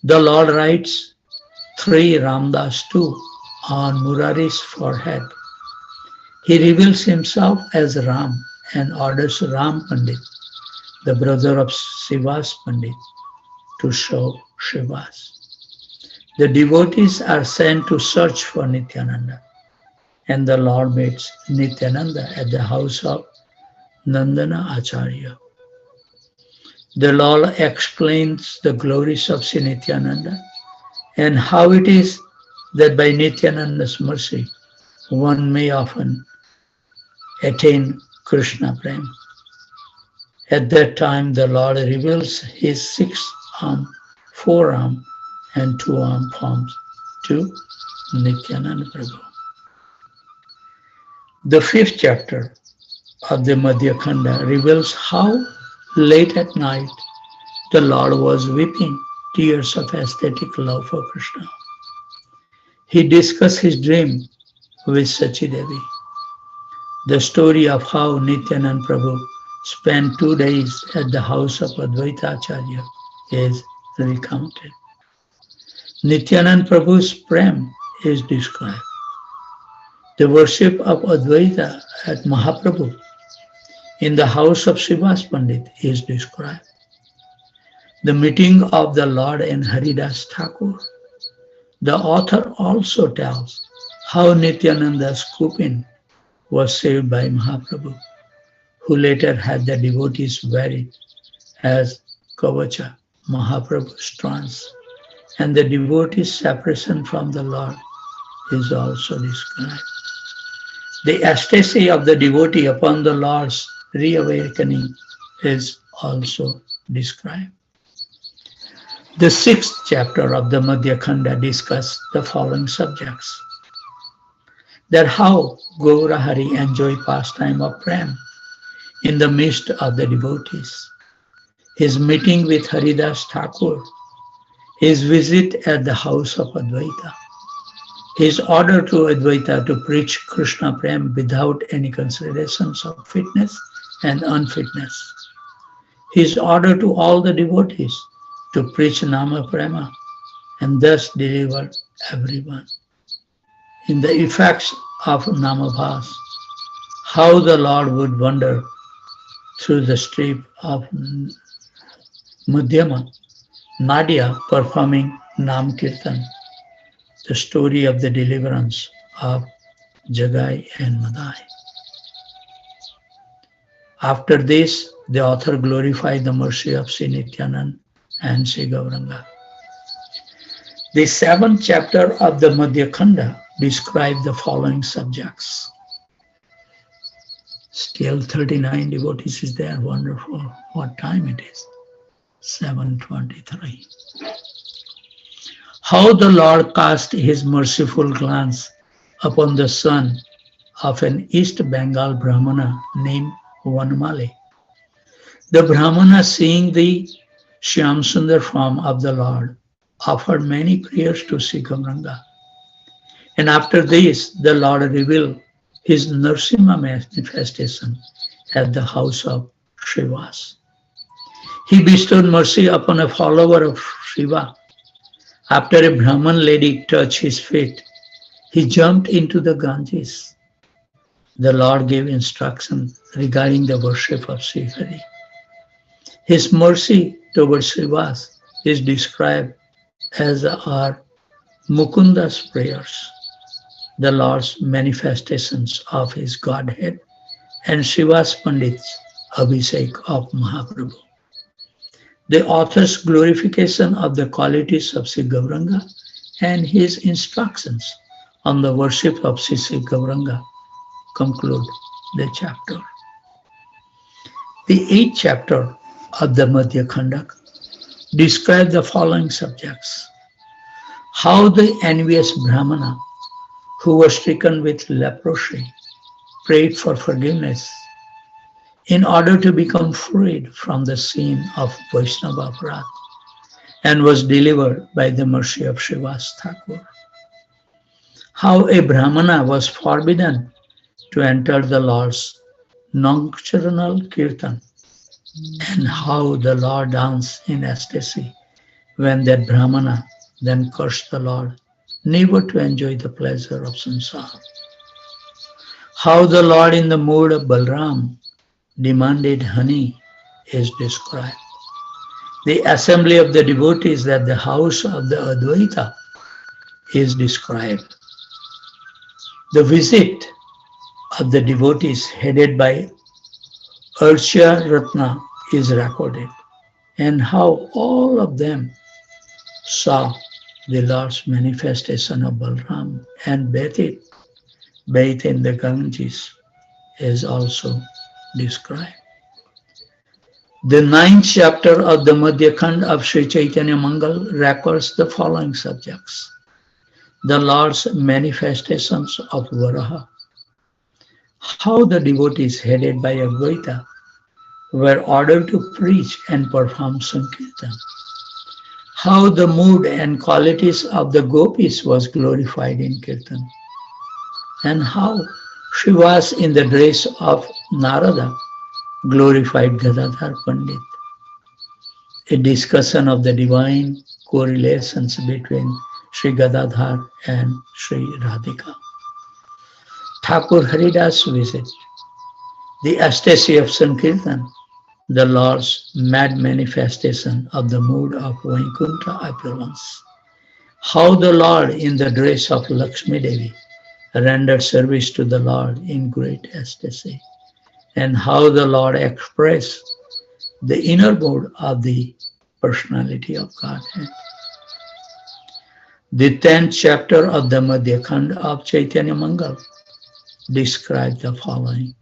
The Lord writes 3 Ramdas 2 on Murari's forehead. He reveals himself as Ram and orders Ram Pandit, the brother of Srivas Pandit, to show Srivas. The devotees are sent to search for Nityananda, and the Lord meets Nityananda at the house of Nandana Acharya. The Lord explains the glories of Sri Nityananda and how it is that by Nityananda's mercy one may often attain Krishna Prem. At that time the Lord reveals his 6-arm, 4-arm and 2-arm forms to Nityananda Prabhu. The 5th chapter of the Madhya Khanda reveals how late at night the Lord was weeping tears of ecstatic love for Krishna. He discussed his dream with Sachi Devi. The story of how Nityanand Prabhu spent 2 days at the house of Advaita Acharya is recounted. Nityanand Prabhu's prem is described. The worship of Advaita at Mahaprabhu in the house of Srivas Pandit is described. The meeting of the Lord and Haridas Thakur. The author also tells how Nityananda's Kupin was saved by Mahaprabhu, who later had the devotees buried as Kavacha, Mahaprabhu's trance, and the devotee's separation from the Lord is also described. The ecstasy of the devotee upon the Lord's reawakening is also described. The 6th chapter of the Madhya Khanda discusses the following subjects. That how Gaurahari enjoyed pastime of Prem in the midst of the devotees, his meeting with Haridas Thakur, his visit at the house of Advaita, his order to Advaita to preach Krishna Prem without any considerations of fitness and unfitness, his order to all the devotees to preach Nama Prema and thus deliver everyone. In the effects of Namabhas, how the Lord would wander through the street of Madhyama, Nadia performing Nam Kirtan, the story of the deliverance of Jagai and Madai. After this, the author glorified the mercy of Sri Nityanand and Sri Gauranga. The 7th chapter of the Madhya Khanda describes the following subjects. Still 39 devotees is there, wonderful. What time it is? 7:23. How the Lord cast his merciful glance upon the son of an East Bengal Brahmana named Vanmali. The Brahmana, seeing the Shyam Sundar form of the Lord, offered many prayers to Sri Gauranga. And after this, the Lord revealed his Narasimha manifestation at the house of Srivas. He bestowed mercy upon a follower of Shiva. After a Brahman lady touched his feet, he jumped into the Ganges. The Lord gave instruction regarding the worship of Sri Hari. His mercy towards Srivas is described as are Mukunda's prayers, the Lord's manifestations of his Godhead, and Shiva's Pandit's Abhishek of Mahaprabhu. The author's glorification of the qualities of Sri Gauranga and his instructions on the worship of Sri Gauranga conclude the chapter. The 8th chapter of the Madhya Khanda describes the following subjects. How the envious Brahmana, who was stricken with leprosy, prayed for forgiveness in order to become freed from the sin of Vaishnava Aparadh and was delivered by the mercy of Srivas Thakur. How a Brahmana was forbidden to enter the Lord's nocturnal kirtan, and how the Lord danced in ecstasy when that Brahmana then cursed the Lord never to enjoy the pleasure of samsara. How the Lord in the mood of Balram demanded honey is described. The assembly of the devotees at the house of the Advaita is described. The visit of the devotees headed by Archa Ratna is recorded, and how all of them saw the Lord's manifestation of Balram and bathed in the Ganges is also described. The 9th chapter of the Madhya Khanda of Sri Chaitanya Mangal records the following subjects. The Lord's manifestations of Varaha, how the devotees headed by Advaita were ordered to preach and perform Sankirtan, how the mood and qualities of the gopis was glorified in Kirtan, and how Srivas in the dress of Narada glorified Gadadhar Pandit. A discussion of the divine correlations between Sri Gadadhar and Sri Radhika. Thakur Haridas visit, the ecstasy of Sankirtan, the Lord's mad manifestation of the mood of Vaikuntha opulence. How the Lord in the dress of Lakshmi Devi rendered service to the Lord in great ecstasy, and how the Lord expressed the inner mood of the personality of Godhead. The 10th chapter of the Madhya Khanda of Chaitanya Mangal describes the following.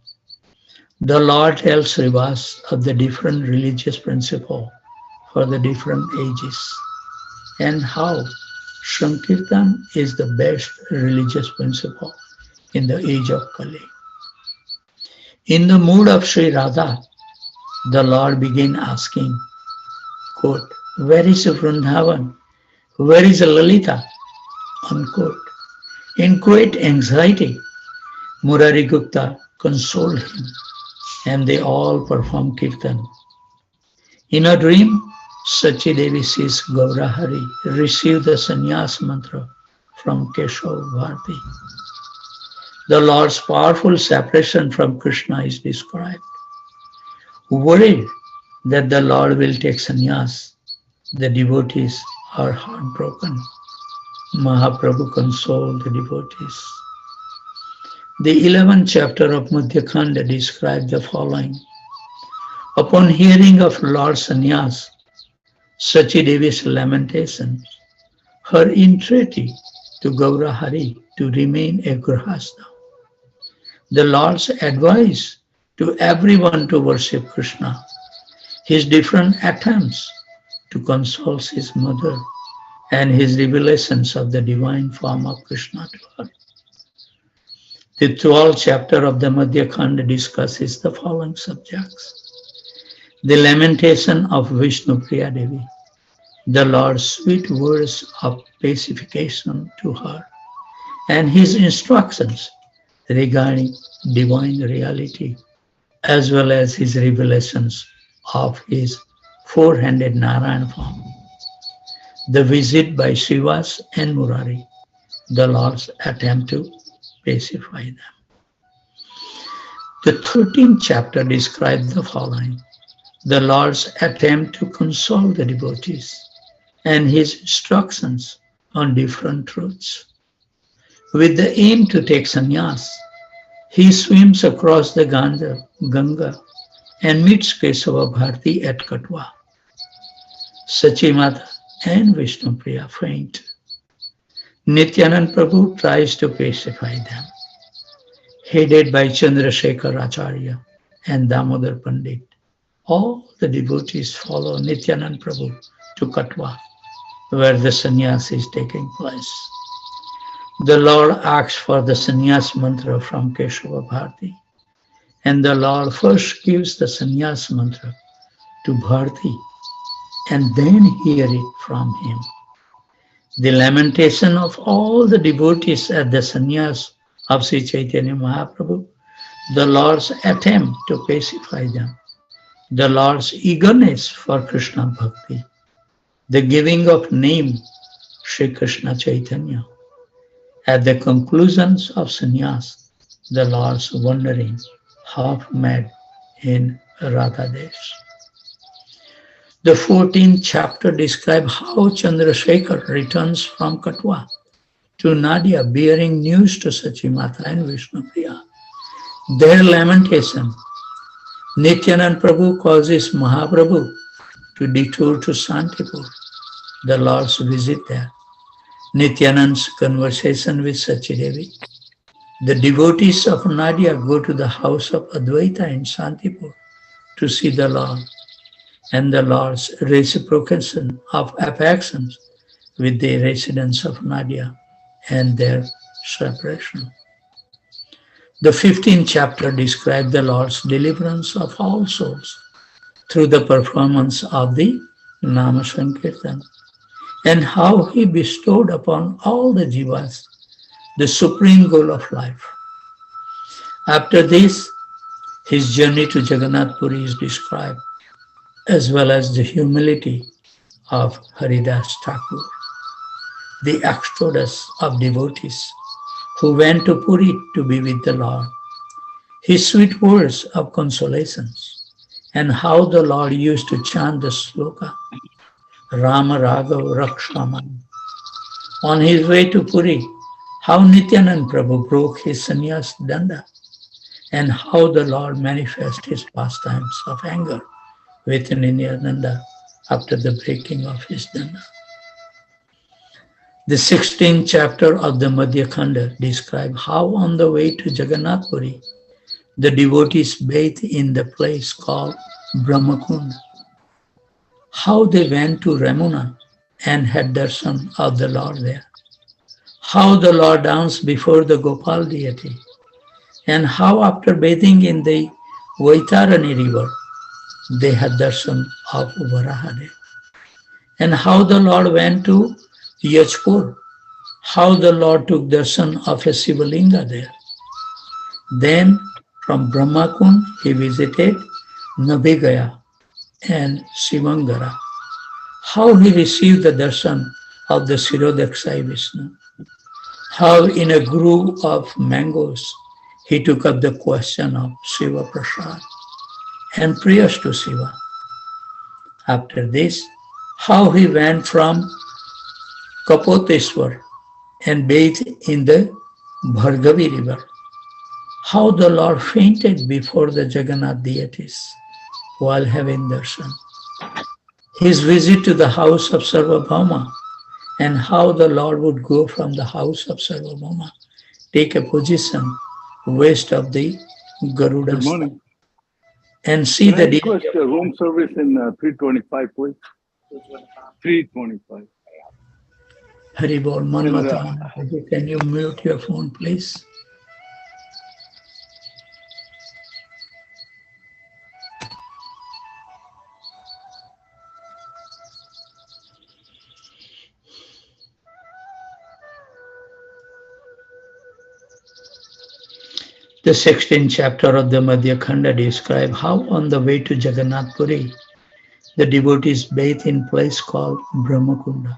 The Lord tells Srivas of the different religious principles for the different ages, and how Sankirtan is the best religious principle in the age of Kali. In the mood of Sri Radha, the Lord began asking, quote, where is Vrindavan? Where is Lalita? Unquote. In great anxiety, Murari Gupta consoled him, and they all performed Kirtan. In a dream, Sachi Devi sees Gaurahari receive the sannyas mantra from Keshav Bharati. The Lord's powerful separation from Krishna is described. Worried that the Lord will take sannyas, the devotees are heartbroken. Mahaprabhu consoled the devotees. The 11th chapter of Madhya Khanda describes the following. Upon hearing of Lord Sannyas, Sachi Devi's lamentations, her entreaty to Gaurahari to remain a grahastha, the Lord's advice to everyone to worship Krishna, his different attempts to console his mother, and his revelations of the divine form of Krishna to her. The 12th chapter of the Madhya Khanda discusses the following subjects. The lamentation of Vishnu Priya Devi, the Lord's sweet words of pacification to her, and his instructions regarding divine reality, as well as his revelations of his four-handed Narayan form. The visit by Srivas and Murari, the Lord's attempt to pacify them. The 13th chapter describes the following. The Lord's attempt to console the devotees, and his instructions on different truths. With the aim to take sannyas, he swims across the Ganga and meets Kesava Bharati at Katwa. Sachimata and Vishnupriya faint. Nityanand Prabhu tries to pacify them, headed by Chandrasekhar Acharya and Damodar Pandit. All the devotees follow Nityanand Prabhu to Katwa, where the sannyas is taking place. The Lord asks for the sannyas mantra from Keshava Bharati, and the Lord first gives the sannyas mantra to Bharati and then hear it from him. The lamentation of all the devotees at the sannyas of Sri Chaitanya Mahaprabhu, the Lord's attempt to pacify them, the Lord's eagerness for Krishna Bhakti, the giving of name Sri Krishna Chaitanya. At the conclusions of sannyas, the Lord's wandering, half mad in Radha Desh. The 14th chapter describes how Chandrasekhar returns from Katwa to Nadia bearing news to Sachimata and Vishnupriya. Their lamentation, Nityanand Prabhu causes Mahaprabhu to detour to Santipur, the Lord's visit there. Nityanand's conversation with Sachidevi. The devotees of Nadia go to the house of Advaita in Santipur to see the Lord, and the Lord's reciprocation of affections with the residents of Nadia and their separation. The 15th chapter describes the Lord's deliverance of all souls through the performance of the Nama Sankirtan, and how he bestowed upon all the jivas the supreme goal of life. After this, his journey to Jagannath Puri is described, as well as the humility of Haridas Thakur, the exodus of devotees who went to Puri to be with the Lord, his sweet words of consolations, and how the Lord used to chant the sloka, Rama Raghav Rakshaman. On his way to Puri, how Nityanand Prabhu broke his sannyas danda, and how the Lord manifested his pastimes of anger with Nityananda after the breaking of his danda. The 16th chapter of the Madhya Khanda describes how on the way to Jagannath Puri, the devotees bathe in the place called Brahmakund, how they went to Ramuna and had darshan of the Lord there, how the Lord danced before the Gopal deity, and how after bathing in the Vaitarani river, they had darshan of Varahadev, and how the Lord went to Yajpur, how the Lord took darshan of a Sivalinga there. Then from Brahmakund, he visited Nabhigaya and Sivangara, how he received the darshan of the Sirodakshai Vishnu, how in a grove of mangoes he took up the question of Shiva Prasad and prayers to Shiva. After this, how he went from Kapoteshwar and bathed in the Bhargavi river, how the Lord fainted before the Jagannath deities while having darshan, his visit to the house of Sarvabhauma, and how the Lord would go from the house of Sarvabhauma, take a position west of the Garuda, Good morning. and see Can I the request a room service in 325, please? 325. Haribol Manmata. Can you mute your phone, please? The 16th chapter of the Madhya Khanda describes how on the way to Jagannath Puri, the devotees bathed in a place called Brahmakunda,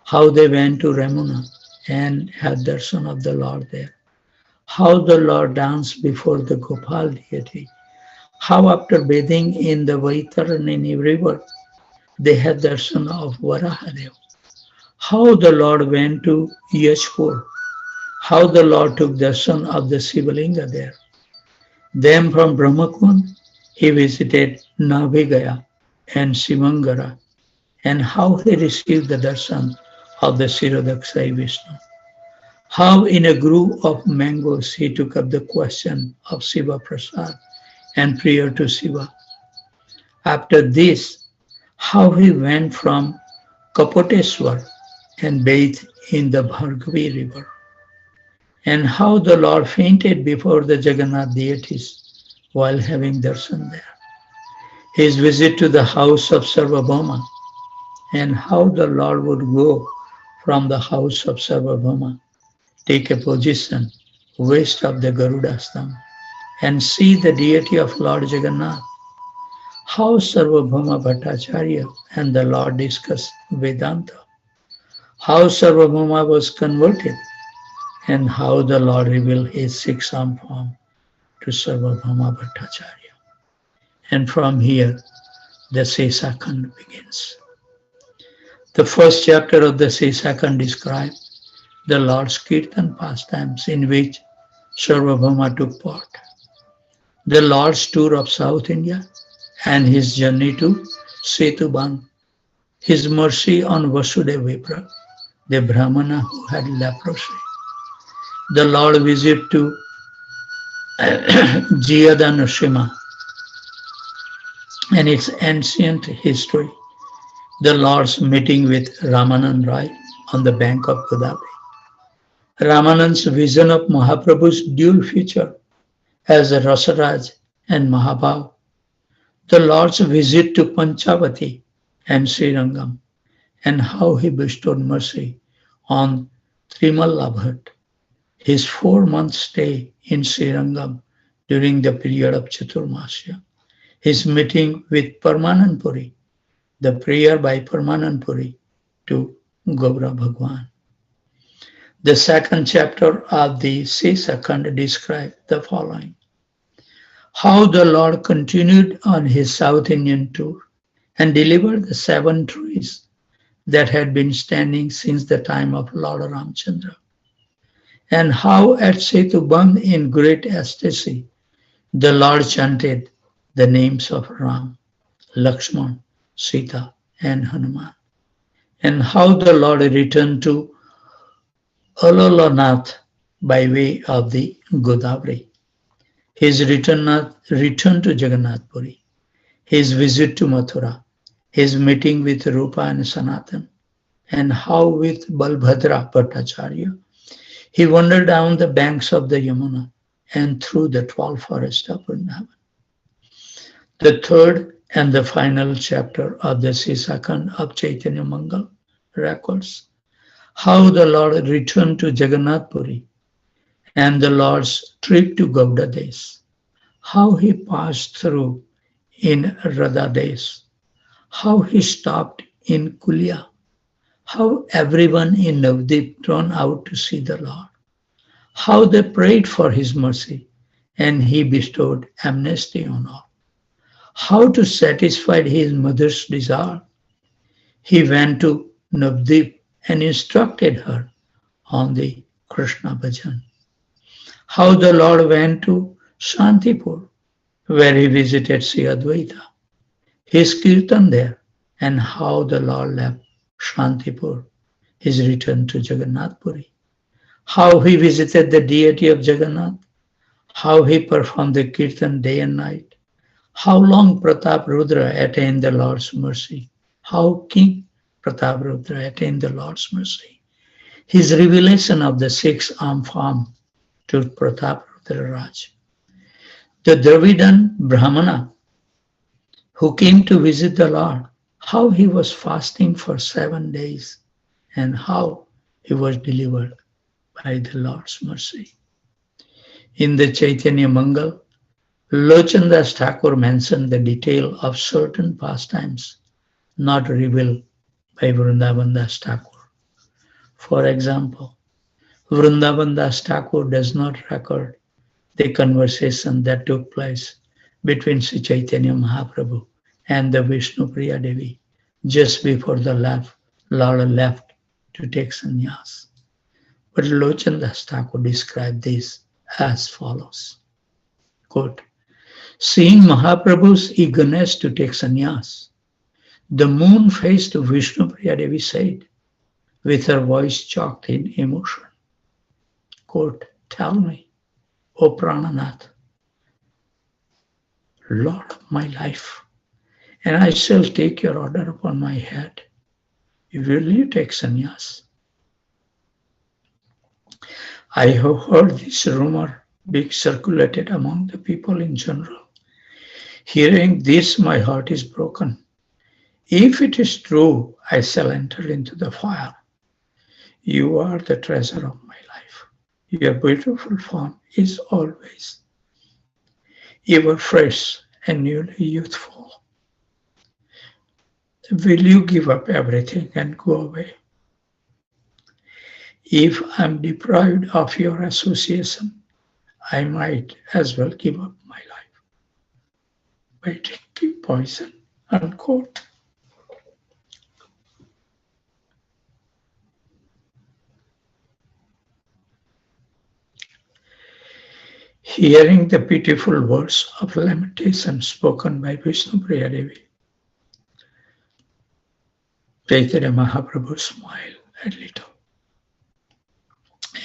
how they went to Ramuna and had darshan of the Lord there, how the Lord danced before the Gopal deity, how after bathing in the Vaitarani river, they had darshan of Varahadev. How the Lord went to Yashpur, how the Lord took darshan of the Sivalinga there. Then from Brahmakund, he visited Nabhigaya and Shivangara, and how he received the darshan of the Sirodaksai Vishnu. How in a grove of mangoes he took up the question of Shiva Prasad and prayer to Shiva. After this, how he went from Kapoteswar and bathed in the Bhargavi river, and how the Lord fainted before the Jagannath deities while having darshan there. His visit to the house of Sarvabhauma, and how the Lord would go from the house of Sarvabhauma, take a position west of the Garudastam, and see the deity of Lord Jagannath. How Sarvabhauma Bhattacharya and the Lord discussed Vedanta. How Sarvabhauma was converted, and how the Lord revealed his six-arm form to Sarvabhauma Bhattacharya. And from here, the Sesakand begins. The first chapter of the Sesakand describes the Lord's Kirtan pastimes in which Sarvabhauma took part, the Lord's tour of South India and his journey to Setubang, his mercy on Vasudeva Vipra, the Brahmana who had leprosy, the Lord visit to Jiyada Nrsimha and its ancient history, the Lord's meeting with Ramanand Rai on the bank of Godavari, Ramanand's vision of Mahaprabhu's dual future as a Rasaraj and Mahabhav, the Lord's visit to Panchavati and Srirangam, and how he bestowed mercy on Trimalla Bhatt, his 4-month stay in Srirangam during the period of Chaturmasya, his meeting with Paramanand Puri, the prayer by Paramanand Puri to Gaura Bhagwan. The second chapter of the Sesakand describes the following. How the Lord continued on his South Indian tour and delivered the 7 trees that had been standing since the time of Lord Ramchandra, and how at Setubang in great ecstasy the Lord chanted the names of Ram, Lakshman, Sita, and Hanuman, and how the Lord returned to Alolanath by way of the Godavari, his return to Jagannath Puri, his visit to Mathura, his meeting with Rupa and Sanatan, and how with Balbhadra Bhattacharya he wandered down the banks of the Yamuna and through the 12 forests of Vrindavan. The third and the final chapter of the Sesakand of Chaitanya Mangal records how the Lord returned to Jagannath Puri and the Lord's trip to Gauda Desh, how he passed through in Radha Desh, how he stopped in Kulia, how everyone in Navadvip turned out to see the Lord, how they prayed for his mercy and he bestowed amnesty on all, how to satisfy his mother's desire. He went to Navadvip and instructed her on the Krishna Bhajan. How the Lord went to Shantipur, where he visited Sri Advaita, his kirtan there, and how the Lord left Shantipur, his return to Jagannath Puri, how he visited the deity of Jagannath, how he performed the kirtan day and night, how long Pratap Rudra attained the Lord's mercy, how King Pratap Rudra attained the Lord's mercy, his revelation of the 6-arm form to Pratap Rudra Raj, the Dravidan Brahmana who came to visit the Lord, how he was fasting for 7 days and how he was delivered by the Lord's mercy. In the Chaitanya Mangal, Lochandas Thakur mentioned the detail of certain pastimes not revealed by Vrindavan Das Thakur. For example, Vrindavan Das Thakur does not record the conversation that took place between Sri Chaitanya Mahaprabhu and the Vishnu Priya Devi just before the Lord left to take sannyas. But Lochan Das Thakur described this as follows. Quote, seeing Mahaprabhu's eagerness to take sannyas, the moon-faced Vishnupriya Devi said, with her voice choked in emotion, quote, tell me, O Prananath, Lord of my life, and I shall take your order upon my head. Will you take sannyas? I have heard this rumor being circulated among the people in general. Hearing this, my heart is broken. If it is true, I shall enter into the fire. You are the treasure of my life. Your beautiful form is always ever fresh and newly youthful. Will you give up everything and go away? If I'm deprived of your association, I might as well give up my life by drinking poison, unquote. Hearing the pitiful words of lamentation spoken by Vishnupriya Devi, Chaitanya Mahaprabhu smiled a little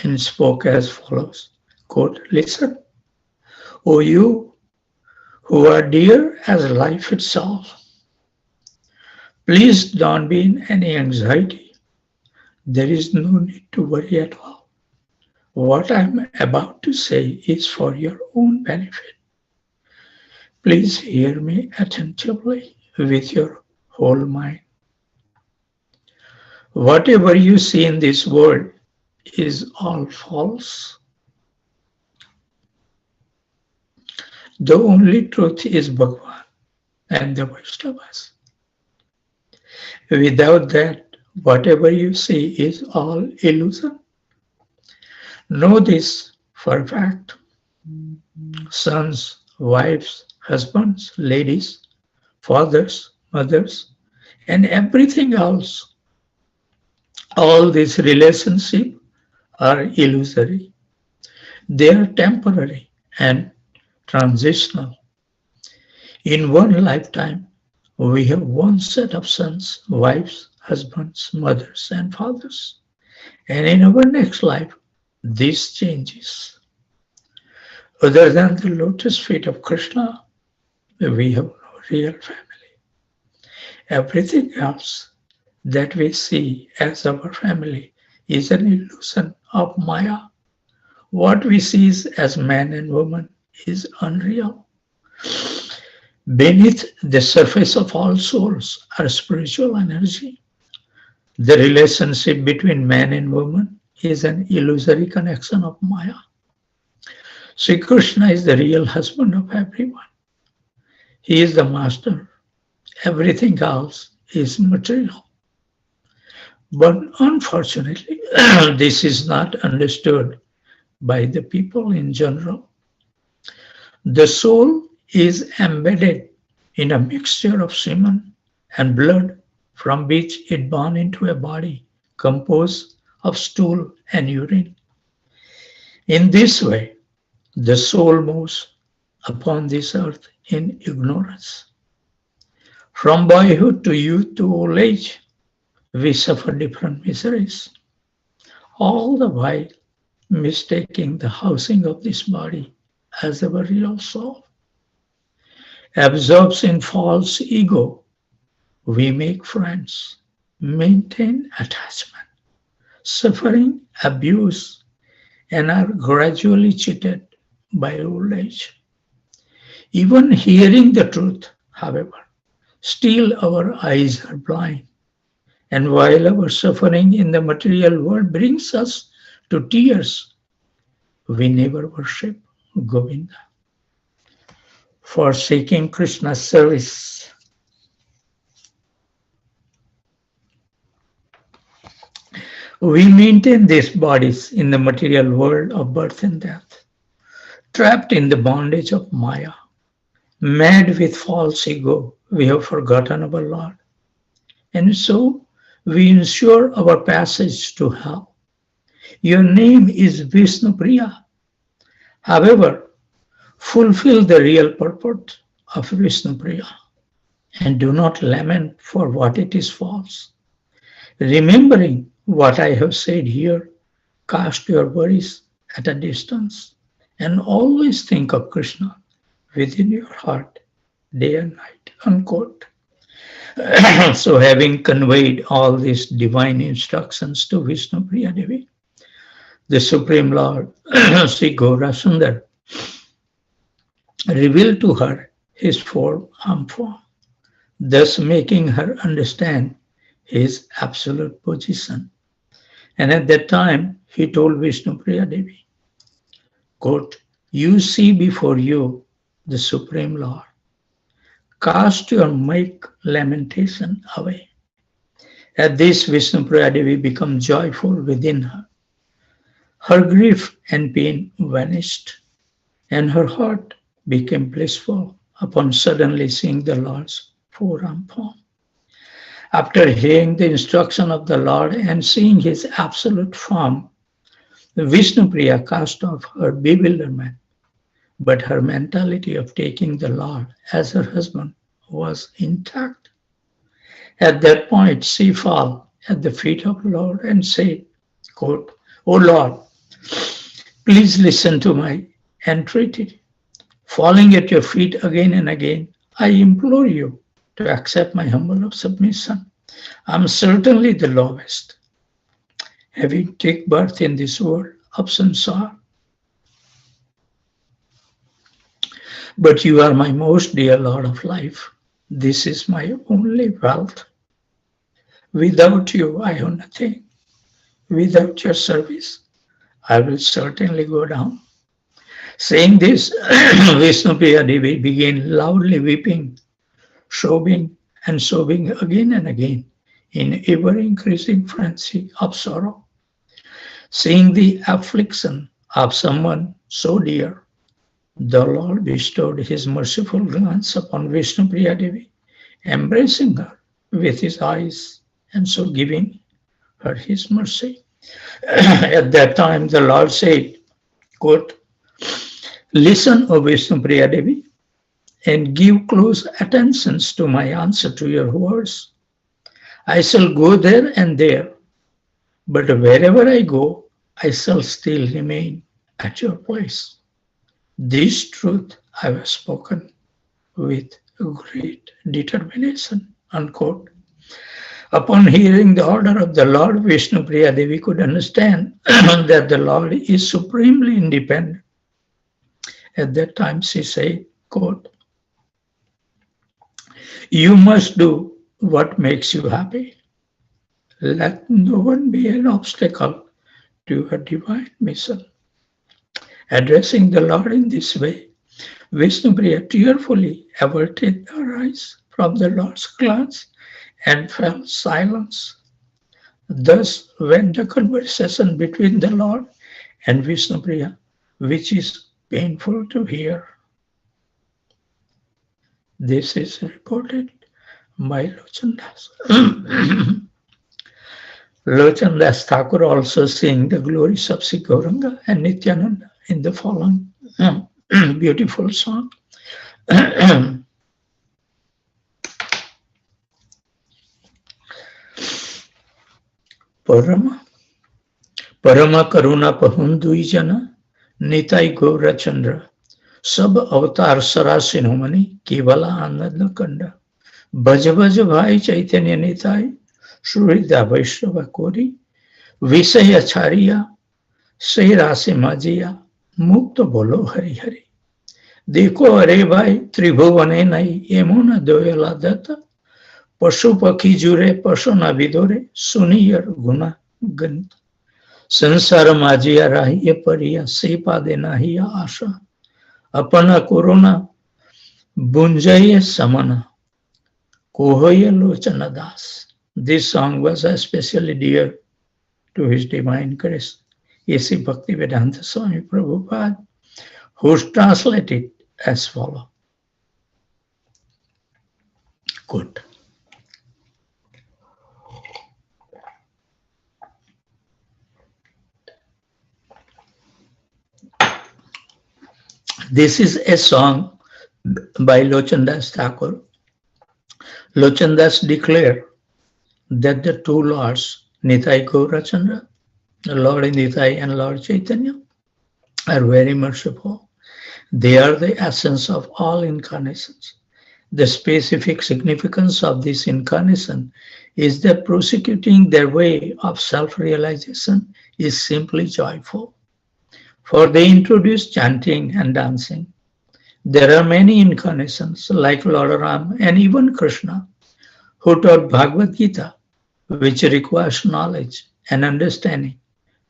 and spoke as follows, quote, listen, O you who are dear as life itself, please don't be in any anxiety. There is no need to worry at all. What I'm about to say is for your own benefit. Please hear me attentively with your whole mind. Whatever you see in this world is all false. The only truth is Bhagavan and the Vaishnavas. Without that, whatever you see is all illusion. Know this for a fact. Sons, wives, husbands, ladies, fathers, mothers, and everything else, all these relationships are illusory. They are temporary and transitional. In one lifetime, we have one set of sons, wives, husbands, mothers, and fathers. And in our next life, this changes. Other than the lotus feet of Krishna, we have no real family. Everything else that we see as our family is an illusion of Maya. What we see as man and woman is unreal. Beneath the surface of all souls are spiritual energy. The relationship between man and woman is an illusory connection of Maya. Sri Krishna is the real husband of everyone. He is the master. Everything else is material. But unfortunately, this is not understood by the people in general. The soul is embedded in a mixture of semen and blood from which it born into a body composed of stool and urine. In this way, the soul moves upon this earth in ignorance. From boyhood to youth to old age, we suffer different miseries, all the while mistaking the housing of this body as our real soul. Absorbed in false ego, we make friends, maintain attachment, suffering abuse, and are gradually cheated by old age. Even hearing the truth, however, still our eyes are blind. And while our suffering in the material world brings us to tears, we never worship Govinda. Forsaking Krishna's service, we maintain these bodies in the material world of birth and death, trapped in the bondage of Maya. Mad with false ego, we have forgotten our Lord. and so we ensure our passage to hell. Your name is Vishnu Priya. However, fulfill the real purport of Vishnu Priya and do not lament for what it is false. Remembering what I have said here, cast your worries at a distance and always think of Krishna within your heart day and night. Unquote. So having conveyed all these divine instructions to Vishnu Priya Devi, the Supreme Lord, Sri Gaura Sundar, revealed to her his four-arm form, thus making her understand his absolute position. And at that time, he told Vishnu Priya Devi, quote, you see before you the Supreme Lord. Cast your meek lamentation away. At this, Vishnu Priya Devi became joyful within her. Her grief and pain vanished, and her heart became blissful upon suddenly seeing the Lord's four-arm form. After hearing the instruction of the Lord and seeing his absolute form, Vishnu Priya cast off her bewilderment, but her mentality of taking the Lord as her husband was intact. At that point, she fell at the feet of the Lord and said, quote, O Lord, please listen to my entreaty. Falling at your feet again and again, I implore you to accept my humble submission. I'm certainly the lowest, having taken birth in this world of samsara. But you are my most dear Lord of life. This is my only wealth. Without you, I have nothing. Without your service, I will certainly go down. Saying this, Vishnu Priya Devi began loudly weeping, sobbing and sobbing again and again in ever-increasing frenzy of sorrow. Seeing the affliction of someone so dear, the Lord bestowed his merciful glance upon Vishnu Priya Devi, embracing her with his eyes and so giving her his mercy. At that time, the Lord said, quote, listen, O Vishnu Priya Devi, and give close attention to my answer to your words. I shall go there and there, but wherever I go, I shall still remain at your place. This truth I have spoken with great determination, unquote. Upon hearing the order of the Lord, Vishnu Priya Devi could understand that the Lord is supremely independent. At that time she said, quote, you must do what makes you happy. Let no one be an obstacle to your divine mission. Addressing the Lord in this way, Vishnu Priya tearfully averted her eyes from the Lord's glance and fell silence. Thus went the conversation between the Lord and Vishnu Priya, which is painful to hear. This is reported by Lochan Das. Lochan Das Thakur also sang the glories of Sri Gauranga and Nityananda in the following beautiful song. Parama Karuna Pahun Dui Jana Nitai Gaura Chandra Sab Avatar Sarasin Humani Kevala Ananda Kanda Bhaja Bhaja Bhai Chaitanya Nitai Surida Vaishnava Kori Visaya Chariya Sei Rase Majiya Mukta Bolo Hari Hari Dekho Are Bhai Tribhuvane Nai Yemuna Doyala Datta Pashu Pakhi Jure Pasuna Vidore Suniyar Guna Gant Sansara Majiya Rahiya Pariya Sepa De Nahiya Asha Apana Corona Bunjaya Samana Kohoya Lochana Das. This song was especially dear to His Divine Grace, A.C. Bhaktivedanta Swami Prabhupada, who translated as follows. Good. This is a song by Lochandas Thakur. Lochandas declared that the two lords, Nitai Gaurachandra, Lord Nitai and Lord Chaitanya, are very merciful. They are the essence of all incarnations. The specific significance of this incarnation is that prosecuting their way of self-realization is simply joyful. For they introduce chanting and dancing. There are many incarnations like Lord Ram and even Krishna who taught Bhagavad Gita, which requires knowledge and understanding.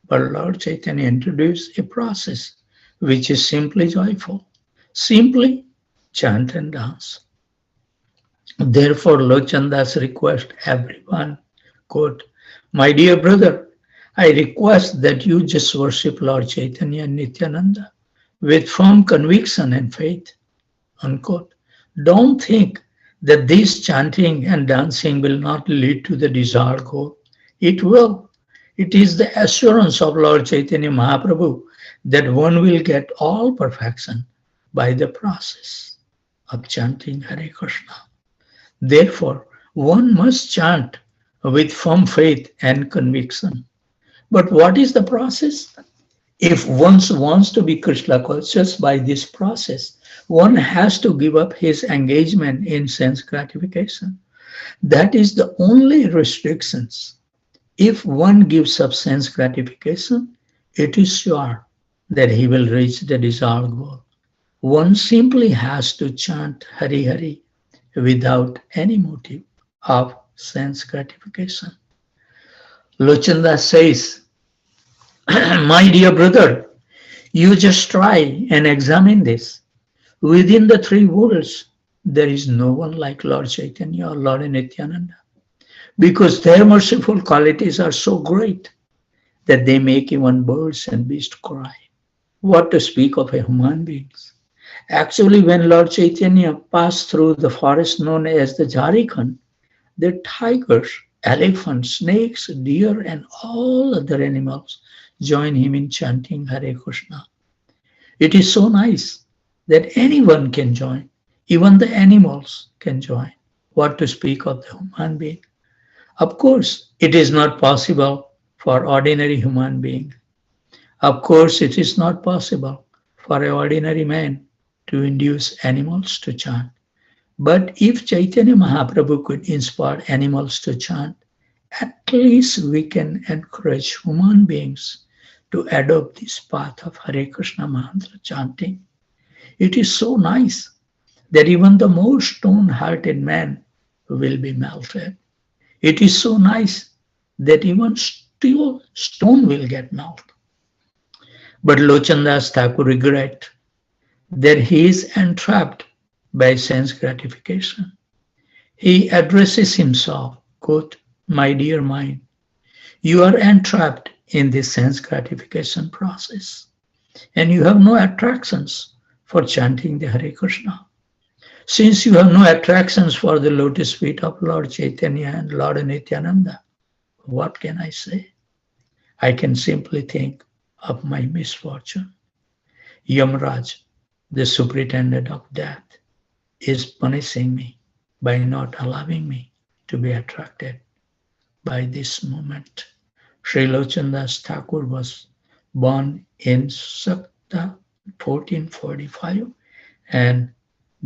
But Lord Chaitanya introduced a process which is simply joyful. Simply chant and dance. Therefore, Lochandas request everyone, quote, "My dear brother, I request that you just worship Lord Chaitanya and Nityananda with firm conviction and faith," unquote. Don't think that this chanting and dancing will not lead to the desired goal. It will. It is the assurance of Lord Chaitanya Mahaprabhu that one will get all perfection by the process of chanting Hare Krishna. Therefore, one must chant with firm faith and conviction. But what is the process? If one wants to be Krishna conscious by this process, one has to give up his engagement in sense gratification. That is the only restrictions. If one gives up sense gratification, it is sure that he will reach the desired goal. One simply has to chant Hari Hari without any motive of sense gratification. Lochandas says, "My dear brother, you just try and examine this. Within the three worlds, there is no one like Lord Chaitanya or Lord Nityananda, because their merciful qualities are so great that they make even birds and beasts cry. What to speak of human beings? Actually, when Lord Chaitanya passed through the forest known as the Jharkhand, the tigers, elephants, snakes, deer, and all other animals join him in chanting Hare Krishna. It is so nice that anyone can join, even the animals can join. What to speak of the human being? Of course, it is not possible for ordinary human being. Of course, it is not possible for an ordinary man to induce animals to chant. But if Chaitanya Mahaprabhu could inspire animals to chant, at least we can encourage human beings to adopt this path of Hare Krishna mantra chanting. It is so nice that even the most stone-hearted man will be melted. It is so nice that even still stone will get melted. But Lochandas Thakur regret that he is entrapped by sense gratification. He addresses himself, quote, "My dear mind, you are entrapped in this sense gratification process, and you have no attractions for chanting the Hare Krishna. Since you have no attractions for the lotus feet of Lord Chaitanya and Lord Nityananda, what can I say? I can simply think of my misfortune. Yamraj, the superintendent of death, is punishing me by not allowing me to be attracted by this moment." Sri Lochandas Thakur was born in Sakta 1445 and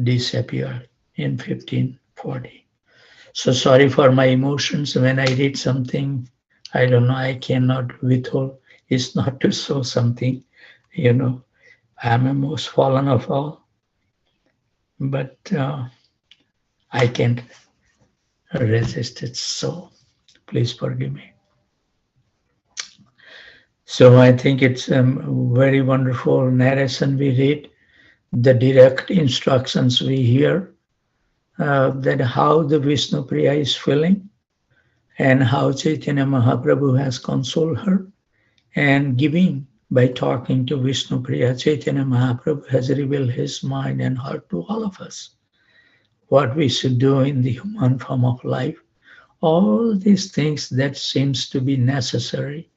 disappeared in 1540. So sorry for my emotions when I read something, I don't know, I cannot withhold. It's not to show something, I'm a most fallen of all, but I can't resist it, so please forgive me. So I think it's a very wonderful narration we read, the direct instructions we hear, that how the Vishnu Priya is feeling and how Chaitanya Mahaprabhu has consoled her and giving by talking to Vishnu Priya. Chaitanya Mahaprabhu has revealed his mind and heart to all of us, what we should do in the human form of life. All these things that seems to be necessary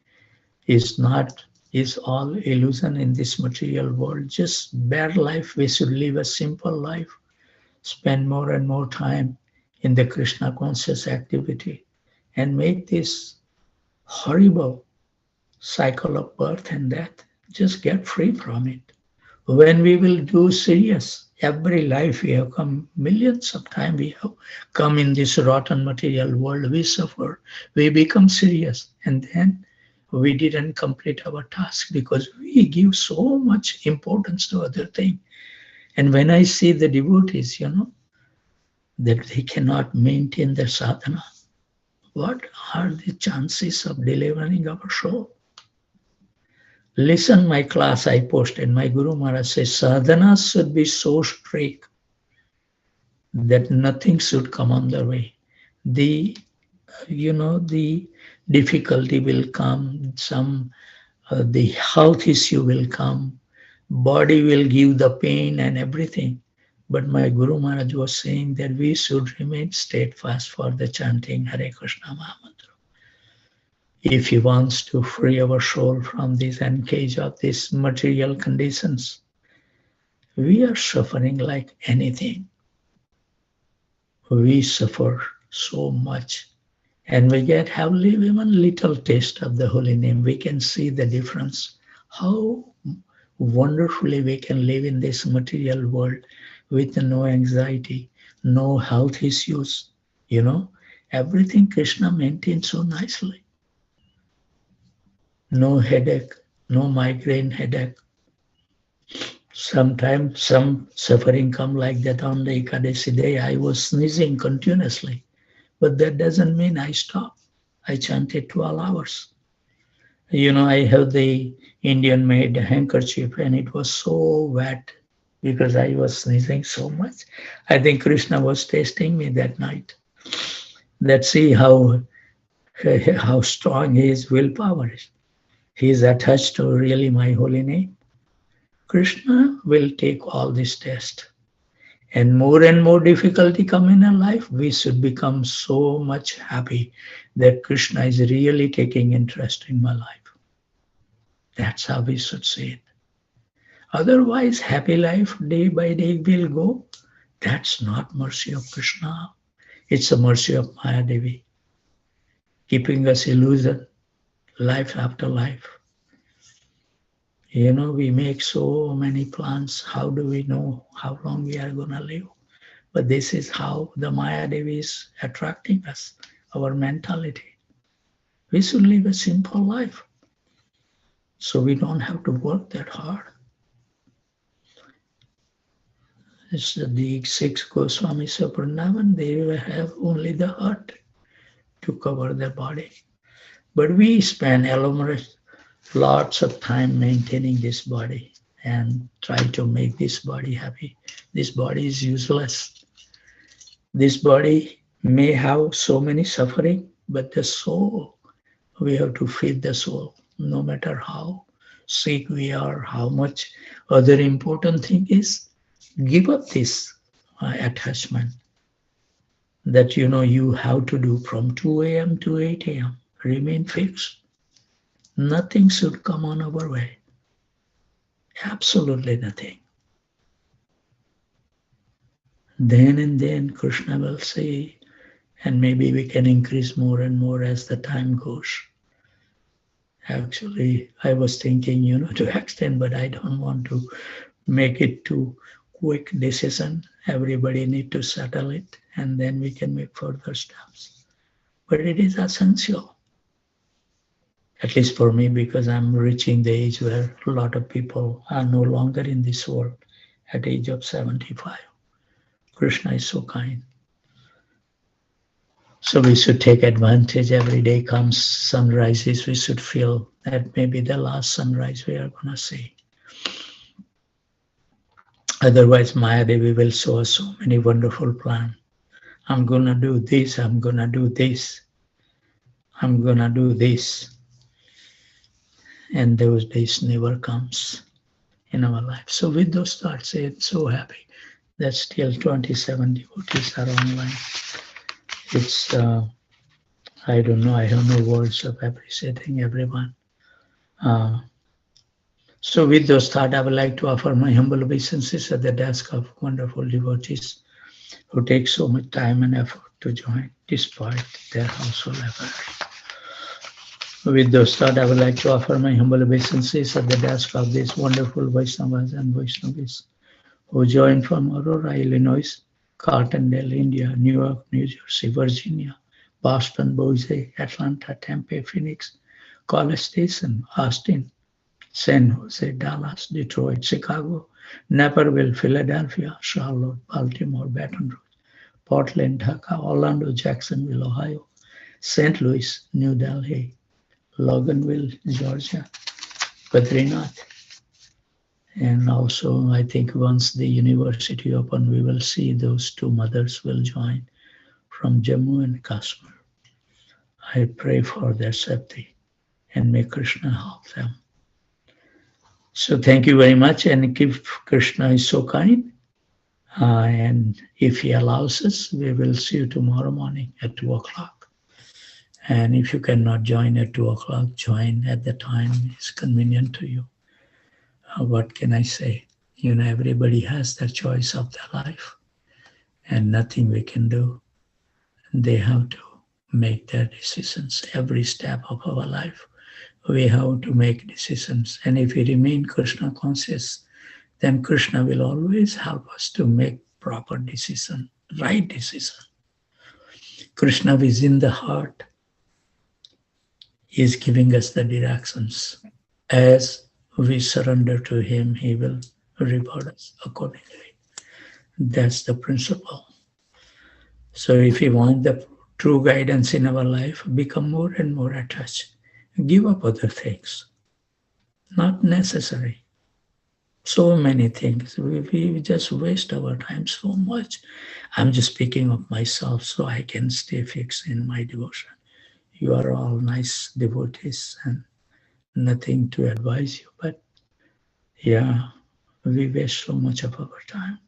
is not is all illusion in this material world. Just bare life. We should live a simple life, spend more and more time in the Krishna conscious activity, and make this horrible cycle of birth and death. Just get free from it. When we will do serious, every life we have come, millions of times we have come in this rotten material world, we suffer, we become serious, and then we didn't complete our task because we give so much importance to other things. And when I see the devotees, that they cannot maintain their sadhana, what are the chances of delivering our soul? Listen, my class I posted, my Guru Maharaj says, sadhana should be so strict that nothing should come on the way. The difficulty will come, the health issue will come, body will give the pain and everything. But my Guru Maharaj was saying that we should remain steadfast for the chanting Hare Krishna Mahamantra. If he wants to free our soul from this encage of these material conditions, we are suffering like anything. We suffer so much. And we have even little taste of the holy name. We can see the difference. How wonderfully we can live in this material world with no anxiety, no health issues. Everything Krishna maintains so nicely. No headache, no migraine headache. Sometimes some suffering come like that on the Ekadashi day. I was sneezing continuously, but that doesn't mean I stop. I chanted 12 hours. I have the Indian-made handkerchief and it was so wet because I was sneezing so much. I think Krishna was testing me that night. Let's see how strong his willpower is. He is attached to really my holy name. Krishna will take all this test. And more difficulty come in our life, we should become so much happy that Krishna is really taking interest in my life. That's how we should see it. Otherwise, happy life day by day will go. That's not mercy of Krishna. It's a mercy of Mayadevi, keeping us illusion, life after life. We make so many plans. How do we know how long we are going to live? But this is how the Mayadevi is attracting us, our mentality. We should live a simple life, so we don't have to work that hard. It's the 6 Goswamis of Vrindavan, they have only the heart to cover their body. But we spend lots of time maintaining this body and try to make this body happy. This body is useless. This body may have so many suffering, but the soul, we have to feed the soul, no matter how sick we are, how much other important thing is. Give up this attachment that you have to do from 2 a.m. to 8 a.m. Remain fixed. Nothing should come on our way. Absolutely nothing. Then and then Krishna will say, and maybe we can increase more and more as the time goes. Actually, I was thinking, to extend, but I don't want to make it too quick decision. Everybody need to settle it, and then we can make further steps. But it is essential, at least for me, because I'm reaching the age where a lot of people are no longer in this world at the age of 75. Krishna is so kind. So we should take advantage. Every day comes sunrises, we should feel that maybe the last sunrise we are going to see. Otherwise, Mayadevi will show us so many wonderful plans. I'm going to do this, I'm going to do this, I'm going to do this. And those days never comes in our life. So with those thoughts, I'm so happy that still 27 devotees are online. It's, I don't know, I have no words of appreciating everyone. So with those thoughts, I would like to offer my humble obeisances at the desk of wonderful devotees who take so much time and effort to join despite their household effort. With those thoughts, I would like to offer my humble obeisances at the desk of these wonderful Vaishnavas and Vaishnavis who joined from Aurora, Illinois, Cartondale, India, New York, New Jersey, Virginia, Boston, Boise, Atlanta, Tempe, Phoenix, College Station, Austin, San Jose, Dallas, Detroit, Chicago, Naperville, Philadelphia, Charlotte, Baltimore, Baton Rouge, Portland, Dhaka, Orlando, Jacksonville, Ohio, St. Louis, New Delhi, Loganville, Georgia, Badrinath. And also, I think once the university open, we will see those two mothers will join from Jammu and Kashmir. I pray for their safety and may Krishna help them. So thank you very much. And if Krishna is so kind, and if he allows us, we will see you tomorrow morning at 2 o'clock. And if you cannot join at 2 o'clock, join at the time is convenient to you. What can I say? You know, everybody has their choice of their life and nothing we can do. They have to make their decisions every step of our life. We have to make decisions. And if we remain Krishna conscious, then Krishna will always help us to make proper decision, right decision. Krishna is in the heart. He is giving us the directions. As we surrender to him, he will reward us accordingly. That's the principle. So if you want the true guidance in our life, become more and more attached. Give up other things. Not necessary. So many things. We just waste our time so much. I'm just speaking of myself so I can stay fixed in my devotion. You are all nice devotees and nothing to advise you, but yeah, we waste so much of our time.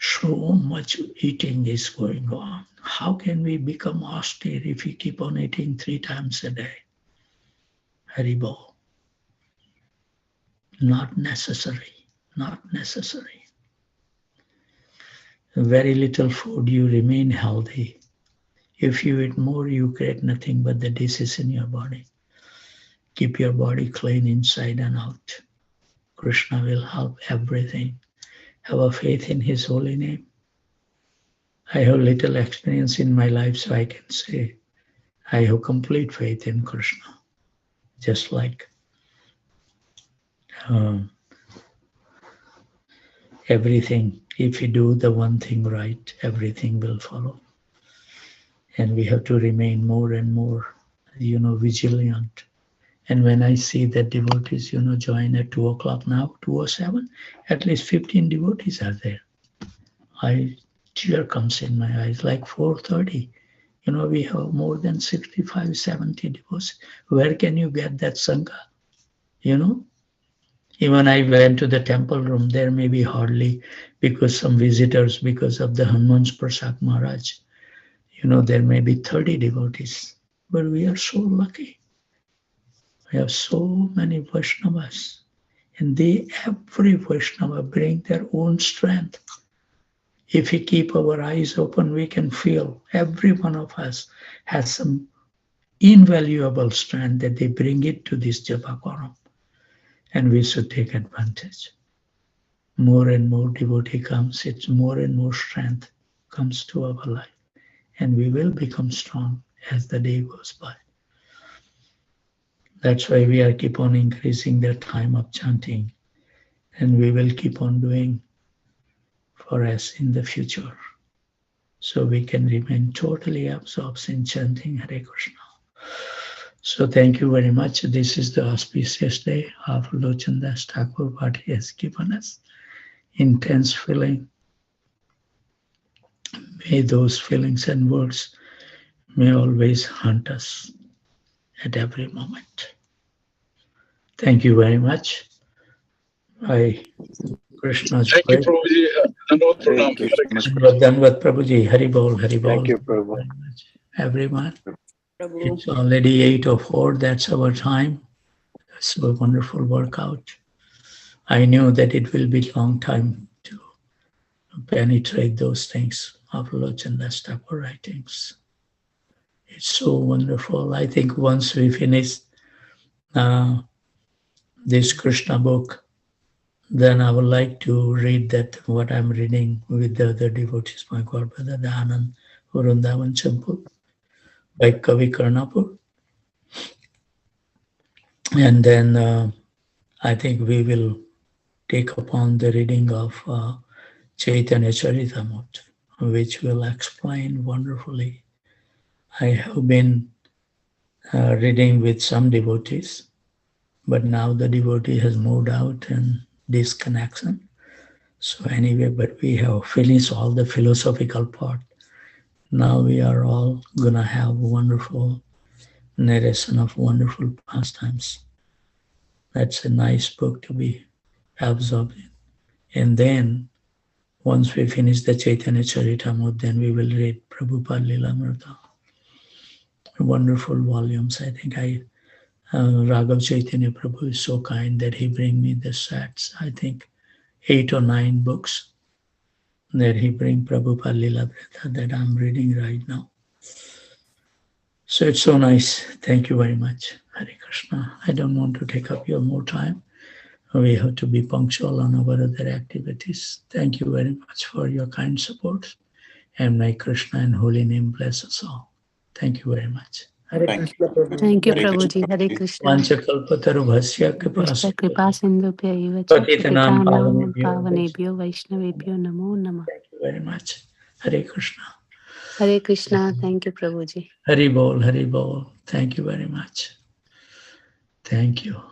So much eating is going on. How can we become austere if we keep on eating 3 times a day? Haribol. Not necessary. Not necessary. Very little food, you remain healthy. If you eat more, you create nothing but the disease in your body. Keep your body clean inside and out. Krishna will help everything. Have a faith in his holy name. I have little experience in my life, so I can say I have complete faith in Krishna. Just like everything, if you do the one thing right, everything will follow. And we have to remain more and more, vigilant. And when I see that devotees, join at 2 o'clock now, 2:07, at least 15 devotees are there. Tear comes in my eyes, like 4:30. We have more than 65, 70 devotees. Where can you get that Sangha? Even I went to the temple room, there may be hardly, because some visitors, because of the Hanuman's Prasad Maharaj, there may be 30 devotees. But we are so lucky. We have so many Vaishnavas. And every Vaishnava bring their own strength. If we keep our eyes open, we can feel every one of us has some invaluable strength that they bring it to this Japakoram. And we should take advantage. More and more devotee comes, it's more and more strength comes to our life. And we will become strong as the day goes by. That's why we are keep on increasing the time of chanting. And we will keep on doing for us in the future. So we can remain totally absorbed in chanting Hare Krishna. So thank you very much. This is the auspicious day of Lochan Das Thakur, what he has given us. Intense feeling. May those feelings and words may always haunt us at every moment. Thank you very much. Krishna's Thank you, Prabhuji. Dhanavad Prabhuji. Hari Bol, Hari Bol. Thank you, Prabhu. Very much. Everyone. Prabhu. It's already 8:04. That's our time. was a wonderful workout. I knew that it will be long time to penetrate those things of Lochandra Thakur writings. It's so wonderful. I think once we finish this Krishna book, then I would like to read that what I'm reading with the other devotees, my God, Brother Anand Vrindavan Champu by Kavi Karnapur. And then I think we will take upon the reading of Chaitanya Charitamrita, which will explain wonderfully. I have been reading with some devotees, but now the devotee has moved out and disconnection. So anyway, but we have finished all the philosophical part. Now we are all gonna have wonderful narration of wonderful pastimes. That's a nice book to be absorbed in. And then once we finish the Chaitanya Charitamrita, then we will read Prabhupada Lilamrita. Wonderful volumes. I think Raghav Chaitanya Prabhu is so kind that he bring me the sets. I think 8 or 9 books that he bring Prabhupada Lilamrita that I'm reading right now. So it's so nice. Thank you very much. Hare Krishna. I don't want to take up your more time. We have to be punctual on our other activities. Thank you very much for your kind support. And may Krishna and holy name bless us all. Thank you very much. Hare Thank Krishna, you. Prabhu. Thank you, Hare Prabhuji. Krishna. Hare Krishna. Vanchakalpatarubhasya Krishna kripa Kripa Sindhubhya eva Patitanam Patitanam pavanebhyo Pavanebhyo Vaishnavebhyo Namo Namah. Thank you very much. Hare Krishna. Hare Krishna. Thank you, Prabhuji. Hari Bol, Hari Bol. Thank you very much. Thank you.